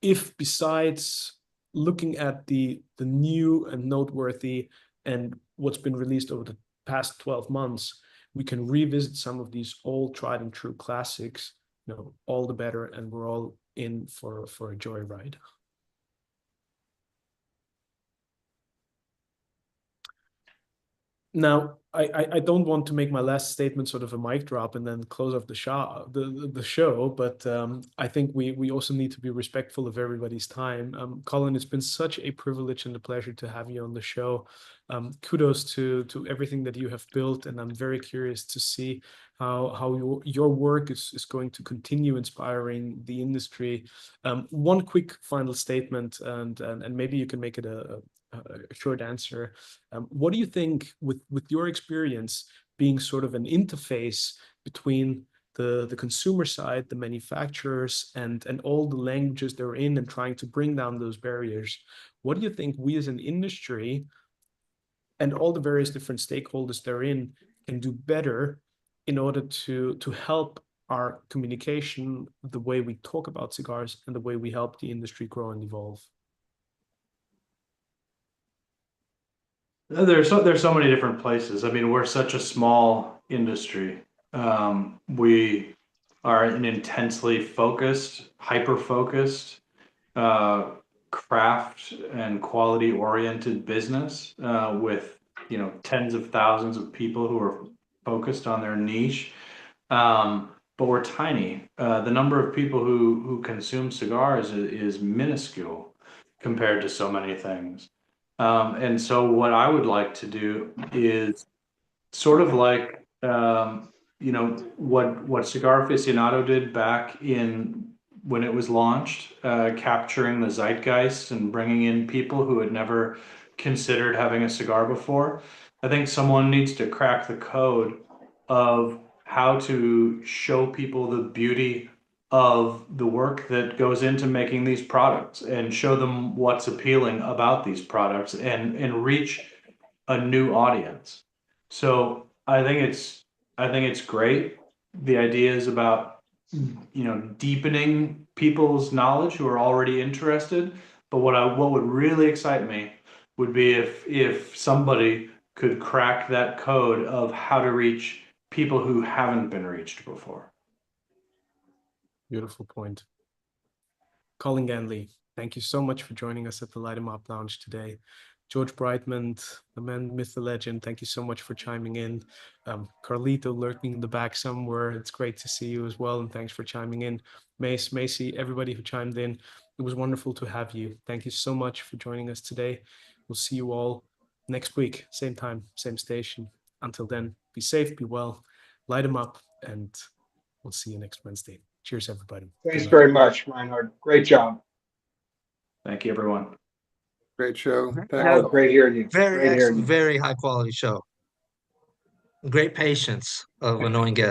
if besides looking at the new and noteworthy and what's been released over the past 12 months, we can revisit some of these old tried and true classics, all the better, and we're all in for a joyride. Now, I don't want to make my last statement sort of a mic drop and then close off the show, but I think we also need to be respectful of everybody's time. Colin, it's been such a privilege and a pleasure to have you on the show. Kudos to everything that you have built, and I'm very curious to see how your work is going to continue inspiring the industry. One quick final statement, and maybe you can make it a short answer. What do you think, with your experience being sort of an interface between the consumer side, the manufacturers, and all the languages they're in, and trying to bring down those barriers, what do you think we as an industry and all the various different stakeholders therein can do better in order to help our communication, the way we talk about cigars, and the way we help the industry grow and evolve? There's so many different places. I mean, we're such a small industry. We are an intensely focused, hyper-focused, craft and quality-oriented business, with tens of thousands of people who are focused on their niche. But we're tiny. The number of people who consume cigars is minuscule compared to so many things. And so what I would like to do is sort of like, what Cigar Aficionado did back in when it was launched, capturing the zeitgeist and bringing in people who had never considered having a cigar before. I think someone needs to crack the code of how to show people the beauty of the work that goes into making these products, and show them what's appealing about these products, and reach a new audience. So I think it's great. The idea is about deepening people's knowledge who are already interested. But what would really excite me would be if somebody could crack that code of how to reach people who haven't been reached before. Beautiful point. Colin Ganley, thank you so much for joining us at the Light 'em Up Lounge today. George Brightman, the man, myth, the legend, thank you so much for chiming in. Carlito lurking in the back somewhere, it's great to see you as well, and thanks for chiming in. Mace, Macy, everybody who chimed in, it was wonderful to have you. Thank you so much for joining us today. We'll see you all next week, same time, same station. Until then, be safe, be well, light 'em up, and we'll see you next Wednesday. Cheers, everybody. Thanks very much, Reinhard. Great job. Thank you, everyone. Great show. Oh, great hearing you. Very Great hearing excellent, you. very high quality show. Great patience of annoying guests.